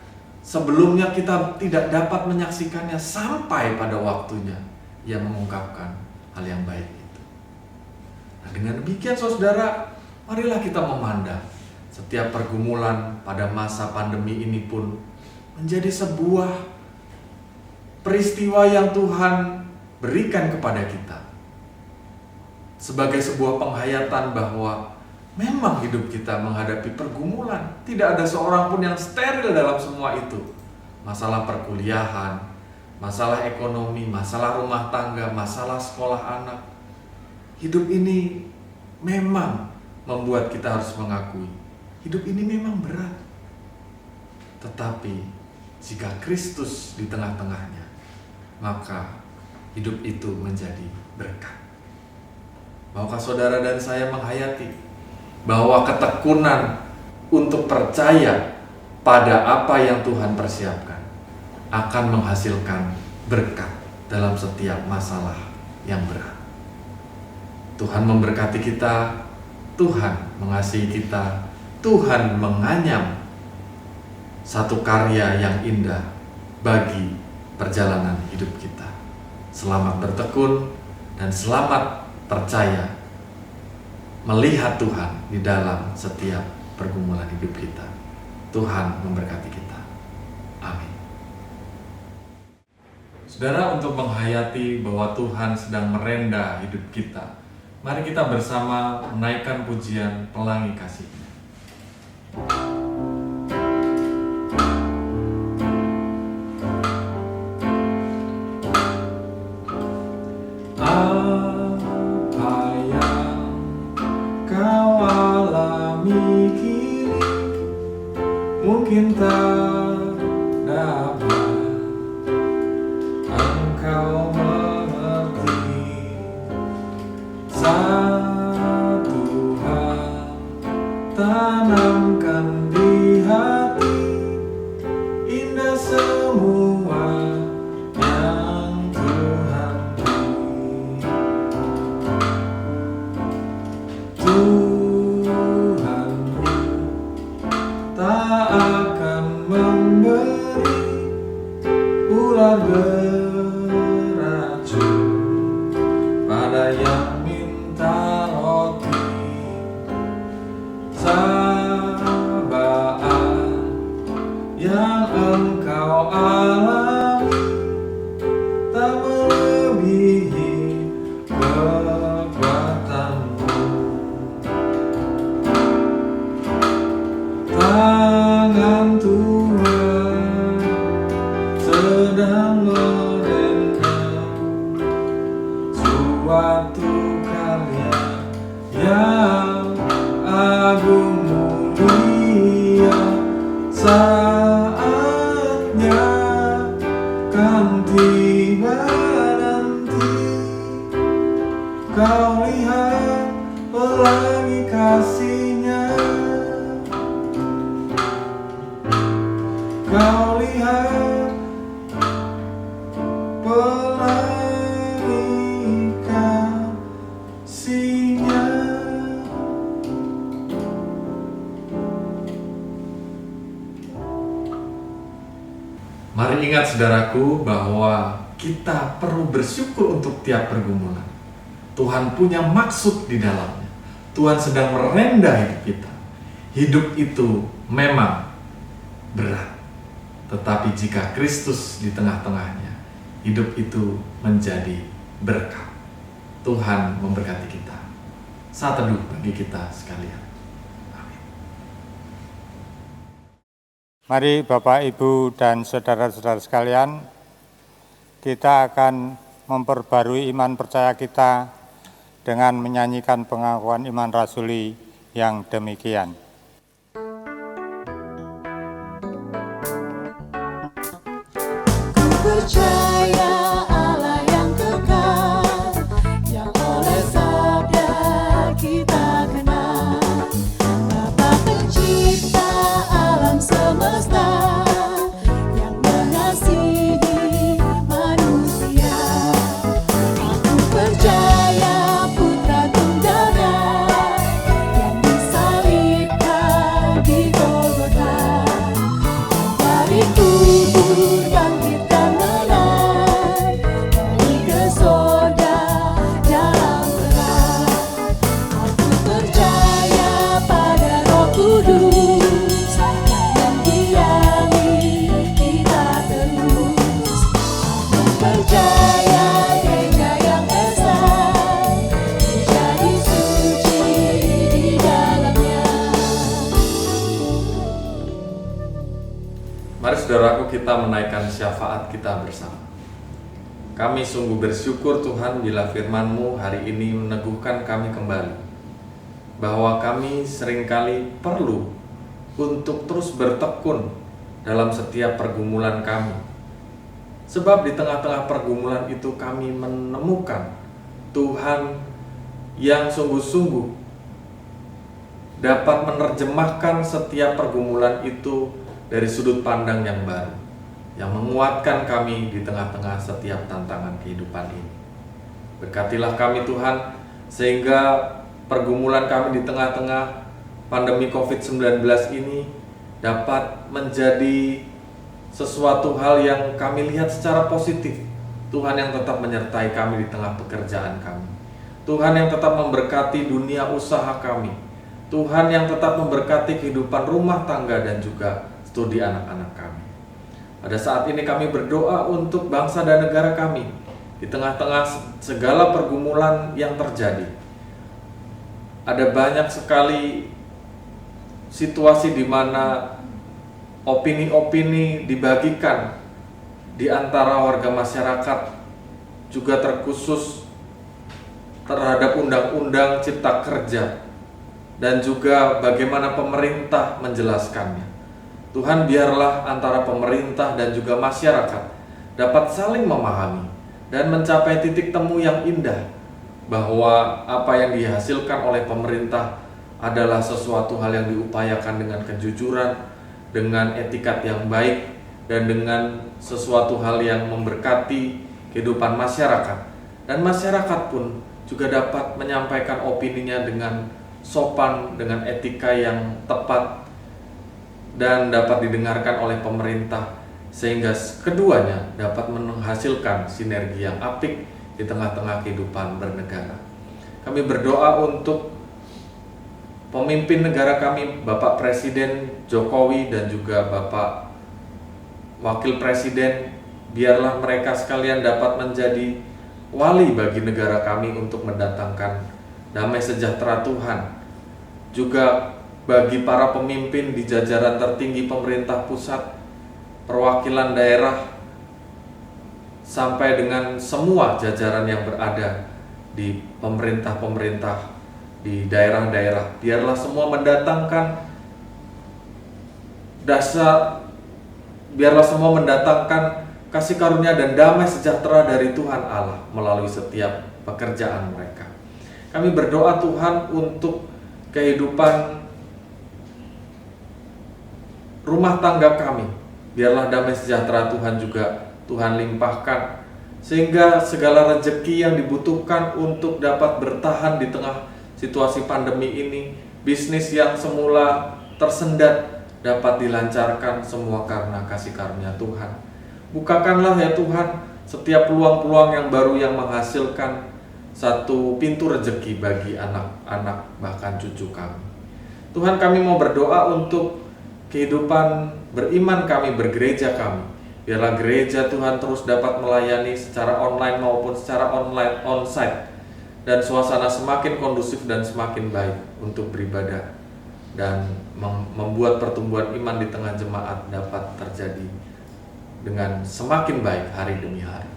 sebelumnya kita tidak dapat menyaksikannya, sampai pada waktunya ia mengungkapkan hal yang baik itu. Nah, dengan demikian saudara, marilah kita memandang setiap pergumulan pada masa pandemi ini pun menjadi sebuah peristiwa yang Tuhan berikan kepada kita sebagai sebuah penghayatan bahwa memang hidup kita menghadapi pergumulan. Tidak ada seorang pun yang steril dalam semua itu. Masalah perkuliahan, masalah ekonomi, masalah rumah tangga, masalah sekolah anak. Hidup ini memang membuat kita harus mengakui, hidup ini memang berat. Tetapi jika Kristus di tengah-tengahnya, maka hidup itu menjadi berkat. Maukah saudara dan saya menghayati bahwa ketekunan untuk percaya pada apa yang Tuhan persiapkan akan menghasilkan berkat dalam setiap masalah yang berat. Tuhan memberkati kita, Tuhan mengasihi kita, Tuhan menganyam satu karya yang indah bagi perjalanan hidup kita. Selamat bertekun dan selamat percaya melihat Tuhan di dalam setiap pergumulan hidup kita. Tuhan memberkati kita. Amin. Saudara, untuk menghayati bahwa Tuhan sedang merenda hidup kita, mari kita bersama menaikkan pujian Pelangi Kasih. Mungkin tak dapat engkau mengerti. Satu hal tanamkan di hati, indah semua yang Tuhan beri. Tak akan memberi ular beracun pada yang minta roti. Cobaan yang engkau alami tak melebihi kekuatanmu. Tangan Tuhan sedang merendam suatu tiba nanti, kau lihat pelangi kasih-Nya, kau lihat pelangi kasih-Nya. Mari ingat saudaraku bahwa kita perlu bersyukur untuk tiap pergumulan. Tuhan punya maksud di dalamnya. Tuhan sedang merendah hidup kita. Hidup itu memang berat. Tetapi jika Kristus di tengah-tengahnya, hidup itu menjadi berkat. Tuhan memberkati kita. Saat teduh bagi kita sekalian. Mari Bapak, Ibu, dan saudara-saudara sekalian, kita akan memperbarui iman percaya kita dengan menyanyikan pengakuan iman rasuli yang demikian. Ku percaya Allah yang kekal, yang oleh sabda kita kenal, Bapa pencipta alam semesta, yang mengasihi manusia. Aku percaya Putra Tunggalnya yang disalibkan di Golgota, dari kubur bangkit dan menang, naik ke sorga dalam terang. Aku percaya pada Roh Kudus yang mendiami kita terus. Aku percaya Gereja yang esa, menjadi suci di dalamnya. Mari saudaraku, kita menaikkan syafaat kita bersama. Kami sungguh bersyukur Tuhan bila firman-Mu hari ini meneguhkan kami kembali bahwa kami seringkali perlu untuk terus bertekun dalam setiap pergumulan kami. Sebab di tengah-tengah pergumulan itu kami menemukan Tuhan yang sungguh-sungguh dapat menerjemahkan setiap pergumulan itu dari sudut pandang yang baru, yang menguatkan kami di tengah-tengah setiap tantangan kehidupan ini. Berkatilah kami Tuhan, sehingga pergumulan kami di tengah-tengah pandemi COVID-19 ini dapat menjadi sesuatu hal yang kami lihat secara positif. Tuhan yang tetap menyertai kami di tengah pekerjaan kami. Tuhan yang tetap memberkati dunia usaha kami. Tuhan yang tetap memberkati kehidupan rumah tangga dan juga studi anak-anak kami. Pada saat ini kami berdoa untuk bangsa dan negara kami di tengah-tengah segala pergumulan yang terjadi. Ada banyak sekali situasi di mana opini-opini dibagikan di antara warga masyarakat, juga terkhusus terhadap undang-undang cipta kerja dan juga bagaimana pemerintah menjelaskannya. Tuhan, biarlah antara pemerintah dan juga masyarakat dapat saling memahami dan mencapai titik temu yang indah, bahwa apa yang dihasilkan oleh pemerintah adalah sesuatu hal yang diupayakan dengan kejujuran, dengan etikat yang baik, dan dengan sesuatu hal yang memberkati kehidupan masyarakat. Dan masyarakat pun juga dapat menyampaikan opininya dengan sopan, dengan etika yang tepat, dan dapat didengarkan oleh pemerintah, sehingga keduanya dapat menghasilkan sinergi yang apik di tengah-tengah kehidupan bernegara. Kami berdoa untuk pemimpin negara kami, Bapak Presiden Jokowi dan juga Bapak Wakil Presiden. Biarlah mereka sekalian dapat menjadi wali bagi negara kami untuk mendatangkan damai sejahtera Tuhan. Juga bagi para pemimpin di jajaran tertinggi pemerintah pusat, perwakilan daerah, sampai dengan semua jajaran yang berada di pemerintah-pemerintah di daerah-daerah. Biarlah semua mendatangkan biarlah semua mendatangkan kasih karunia dan damai sejahtera dari Tuhan Allah melalui setiap pekerjaan mereka. Kami berdoa Tuhan untuk kehidupan rumah tangga kami. Biarlah damai sejahtera Tuhan juga Tuhan limpahkan, sehingga segala rezeki yang dibutuhkan untuk dapat bertahan di tengah situasi pandemi ini, bisnis yang semula tersendat dapat dilancarkan semua karena kasih karunia Tuhan. Bukakanlah ya Tuhan setiap peluang-peluang yang baru yang menghasilkan satu pintu rezeki bagi anak-anak bahkan cucu kami. Tuhan, kami mau berdoa untuk kehidupan beriman kami, bergereja kami. Biarlah gereja Tuhan terus dapat melayani secara online maupun secara online onsite, dan suasana semakin kondusif dan semakin baik untuk beribadah dan membuat pertumbuhan iman di tengah jemaat dapat terjadi dengan semakin baik hari demi hari.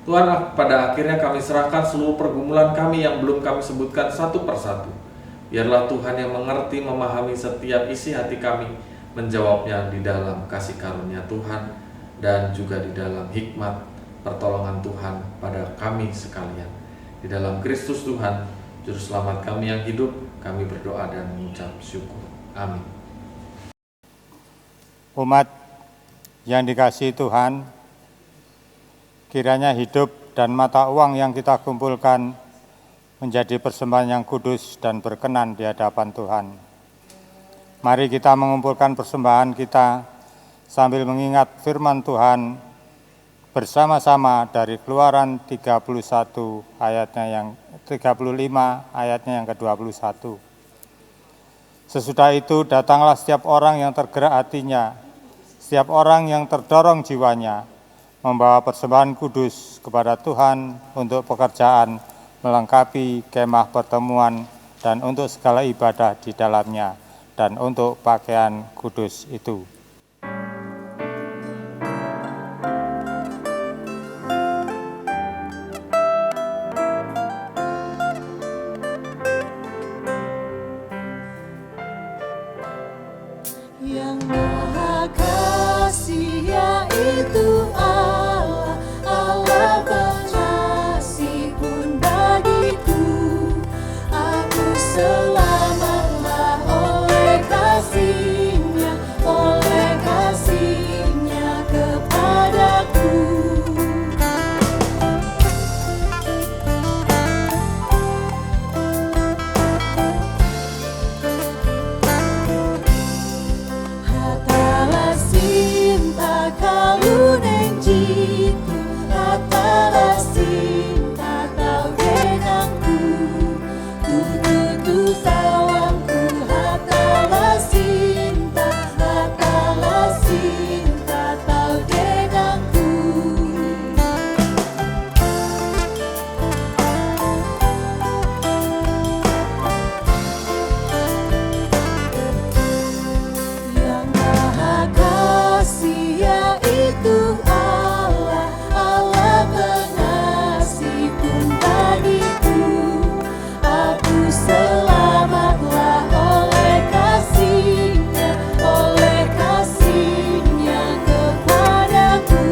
Tuhan, pada akhirnya kami serahkan seluruh pergumulan kami yang belum kami sebutkan satu persatu. Biarlah Tuhan yang mengerti, memahami setiap isi hati kami, menjawabnya di dalam kasih karunia Tuhan dan juga di dalam hikmat pertolongan Tuhan pada kami sekalian. Di dalam Kristus Tuhan, Juru Selamat kami yang hidup, kami berdoa dan mengucap syukur. Amin. Umat yang dikasihi Tuhan, kiranya hidup dan mata uang yang kita kumpulkan menjadi persembahan yang kudus dan berkenan di hadapan Tuhan. Mari kita mengumpulkan persembahan kita sambil mengingat firman Tuhan bersama-sama dari Keluaran 35 ayatnya yang ke-21. Sesudah itu datanglah setiap orang yang tergerak hatinya, setiap orang yang terdorong jiwanya, membawa persembahan kudus kepada Tuhan untuk pekerjaan melengkapi kemah pertemuan dan untuk segala ibadah di dalamnya dan untuk pakaian kudus itu. Yang Maha Kasih yaitu Allah, Allah pengasih pun bagiku. Aku selamatlah oleh kasih-Nya kepadaku. Hatalah sinta kaluneng jitu, hatalah sinta tau denangku, tutu sawangku. Hatalah sinta tau denangku. Yang Maha Kasih yaitu Allah, Allah pengasih pun bagiku. Aku selamatlah oleh kasih-Nya kepadaku.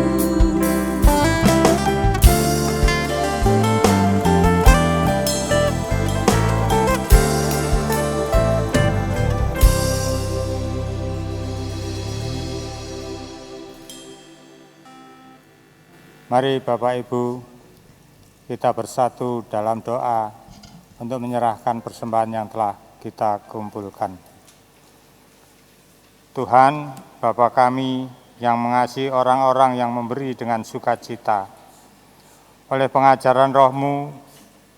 Mari Bapak Ibu, kita bersatu dalam doa untuk menyerahkan persembahan yang telah kita kumpulkan. Tuhan, Bapa kami yang mengasihi orang-orang yang memberi dengan sukacita. Oleh pengajaran Roh-Mu,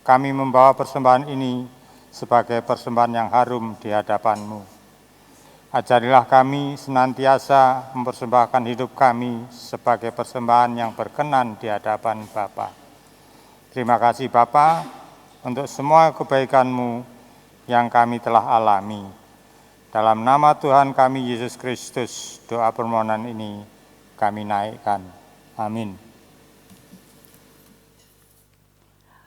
kami membawa persembahan ini sebagai persembahan yang harum di hadapan-Mu. Ajarilah kami senantiasa mempersembahkan hidup kami sebagai persembahan yang berkenan di hadapan Bapa. Terima kasih Bapa untuk semua kebaikan-Mu yang kami telah alami. Dalam nama Tuhan kami Yesus Kristus, doa permohonan ini kami naikkan. Amin.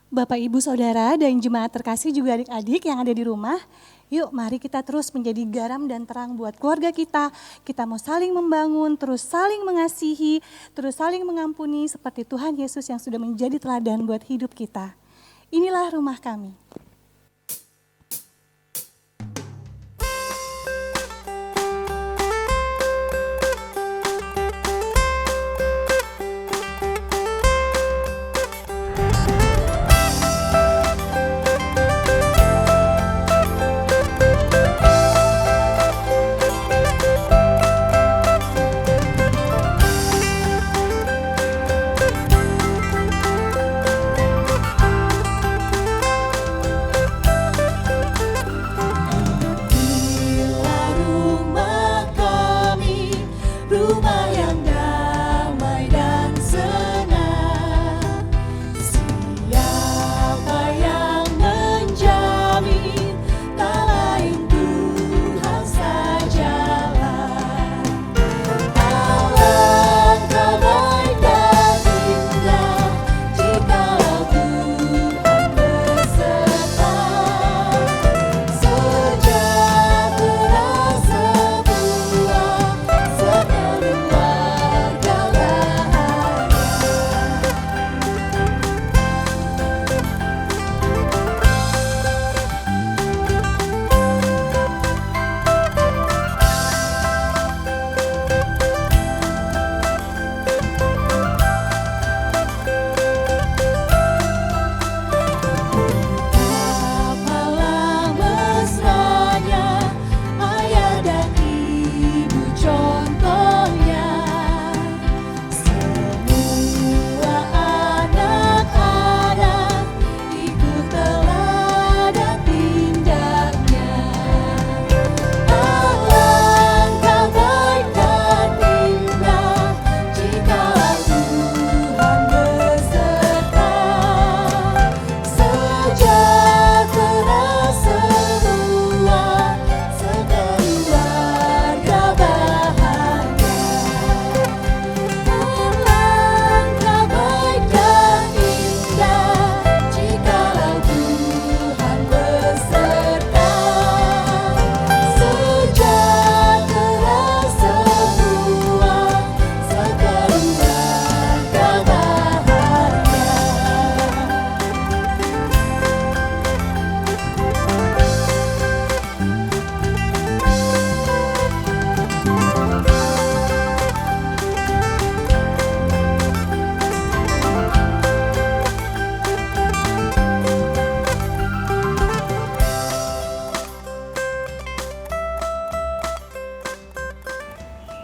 Bapak, Ibu, Saudara, dan jemaat terkasih juga adik-adik yang ada di rumah, Yuk mari kita terus menjadi garam dan terang buat keluarga kita. Kita mau saling membangun, terus saling mengasihi, terus saling mengampuni seperti Tuhan Yesus yang sudah menjadi teladan buat hidup kita. Inilah rumah kami.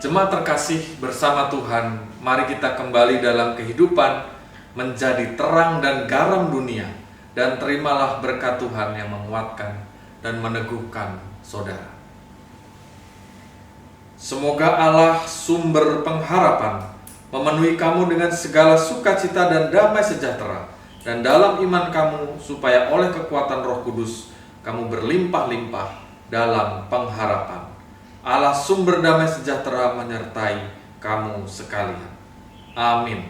Jemaat terkasih, bersama Tuhan, mari kita kembali dalam kehidupan menjadi terang dan garam dunia, dan terimalah berkat Tuhan yang menguatkan dan meneguhkan saudara. Semoga Allah sumber pengharapan memenuhi kamu dengan segala sukacita dan damai sejahtera, dan dalam iman kamu supaya oleh kekuatan Roh Kudus kamu berlimpah-limpah dalam pengharapan. Allah sumber damai sejahtera menyertai kamu sekalian. Amin.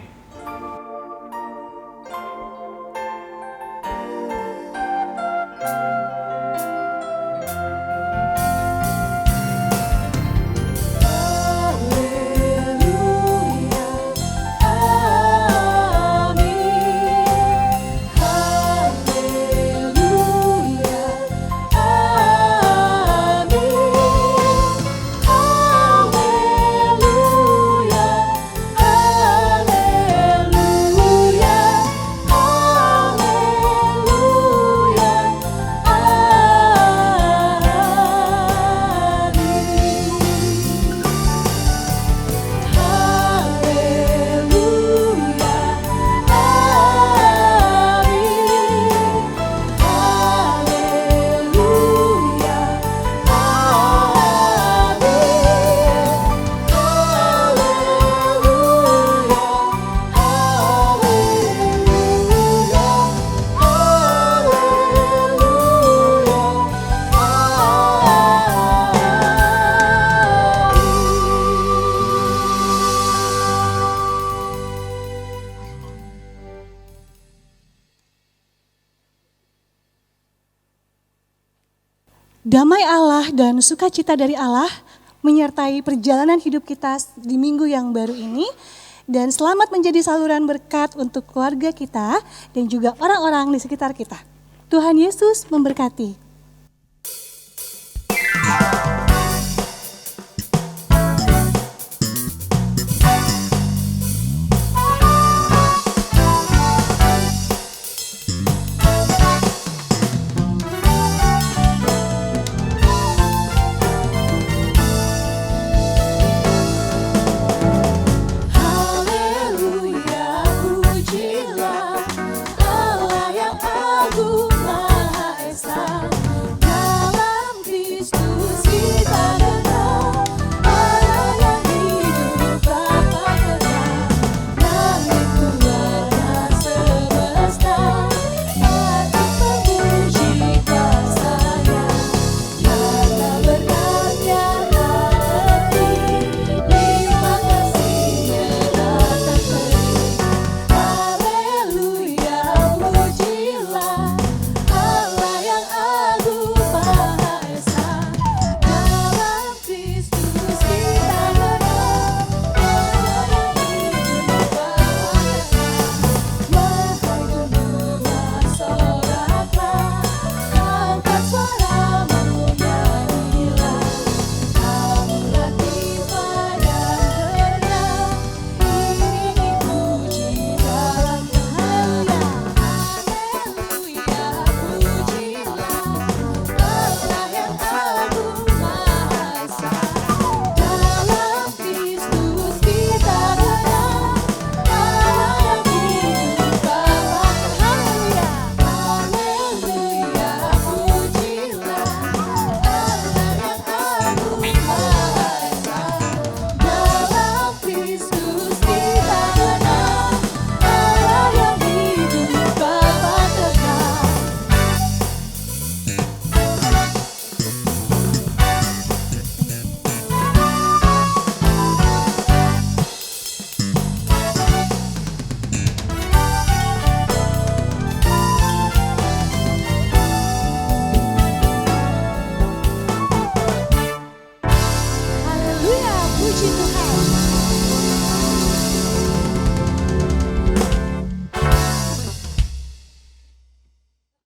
Haleluya, Damai Allah dan sukacita dari Allah menyertai perjalanan hidup kita di minggu yang baru ini. Dan selamat menjadi saluran berkat untuk keluarga kita dan juga orang-orang di sekitar kita. Tuhan Yesus memberkati. Haleluya, pujilah Allah yang agung Maha Esa. Dalam Kristus kita dengar Allah yang hidup Bapa kekal. Langit keluarga semesta patut memuji kasih-Nya. Karena berkatnya hati, limpah kasih-Nya datang kering. Haleluya, pujilah Allah yang agung Maha Esa. Dalam Kristus kita dengar Allah yang hidup Bapa kekal. Wahai dunia, soraklah, angkat suaramu nyanyilah. Kamulah tiba dan tenang, iringi puji dalam bahaya. Haleluya, pujilah Allah yang agung Maha Esa. Dalam Kristus kita dengar Allah yang hidup Bapa. Haleluya, haleluya, pujilah Allah yang agung Maha Esa. Dalam Kristus kita dengar Allah yang hidup Bapa kekal. Haleluya, puji Tuhan.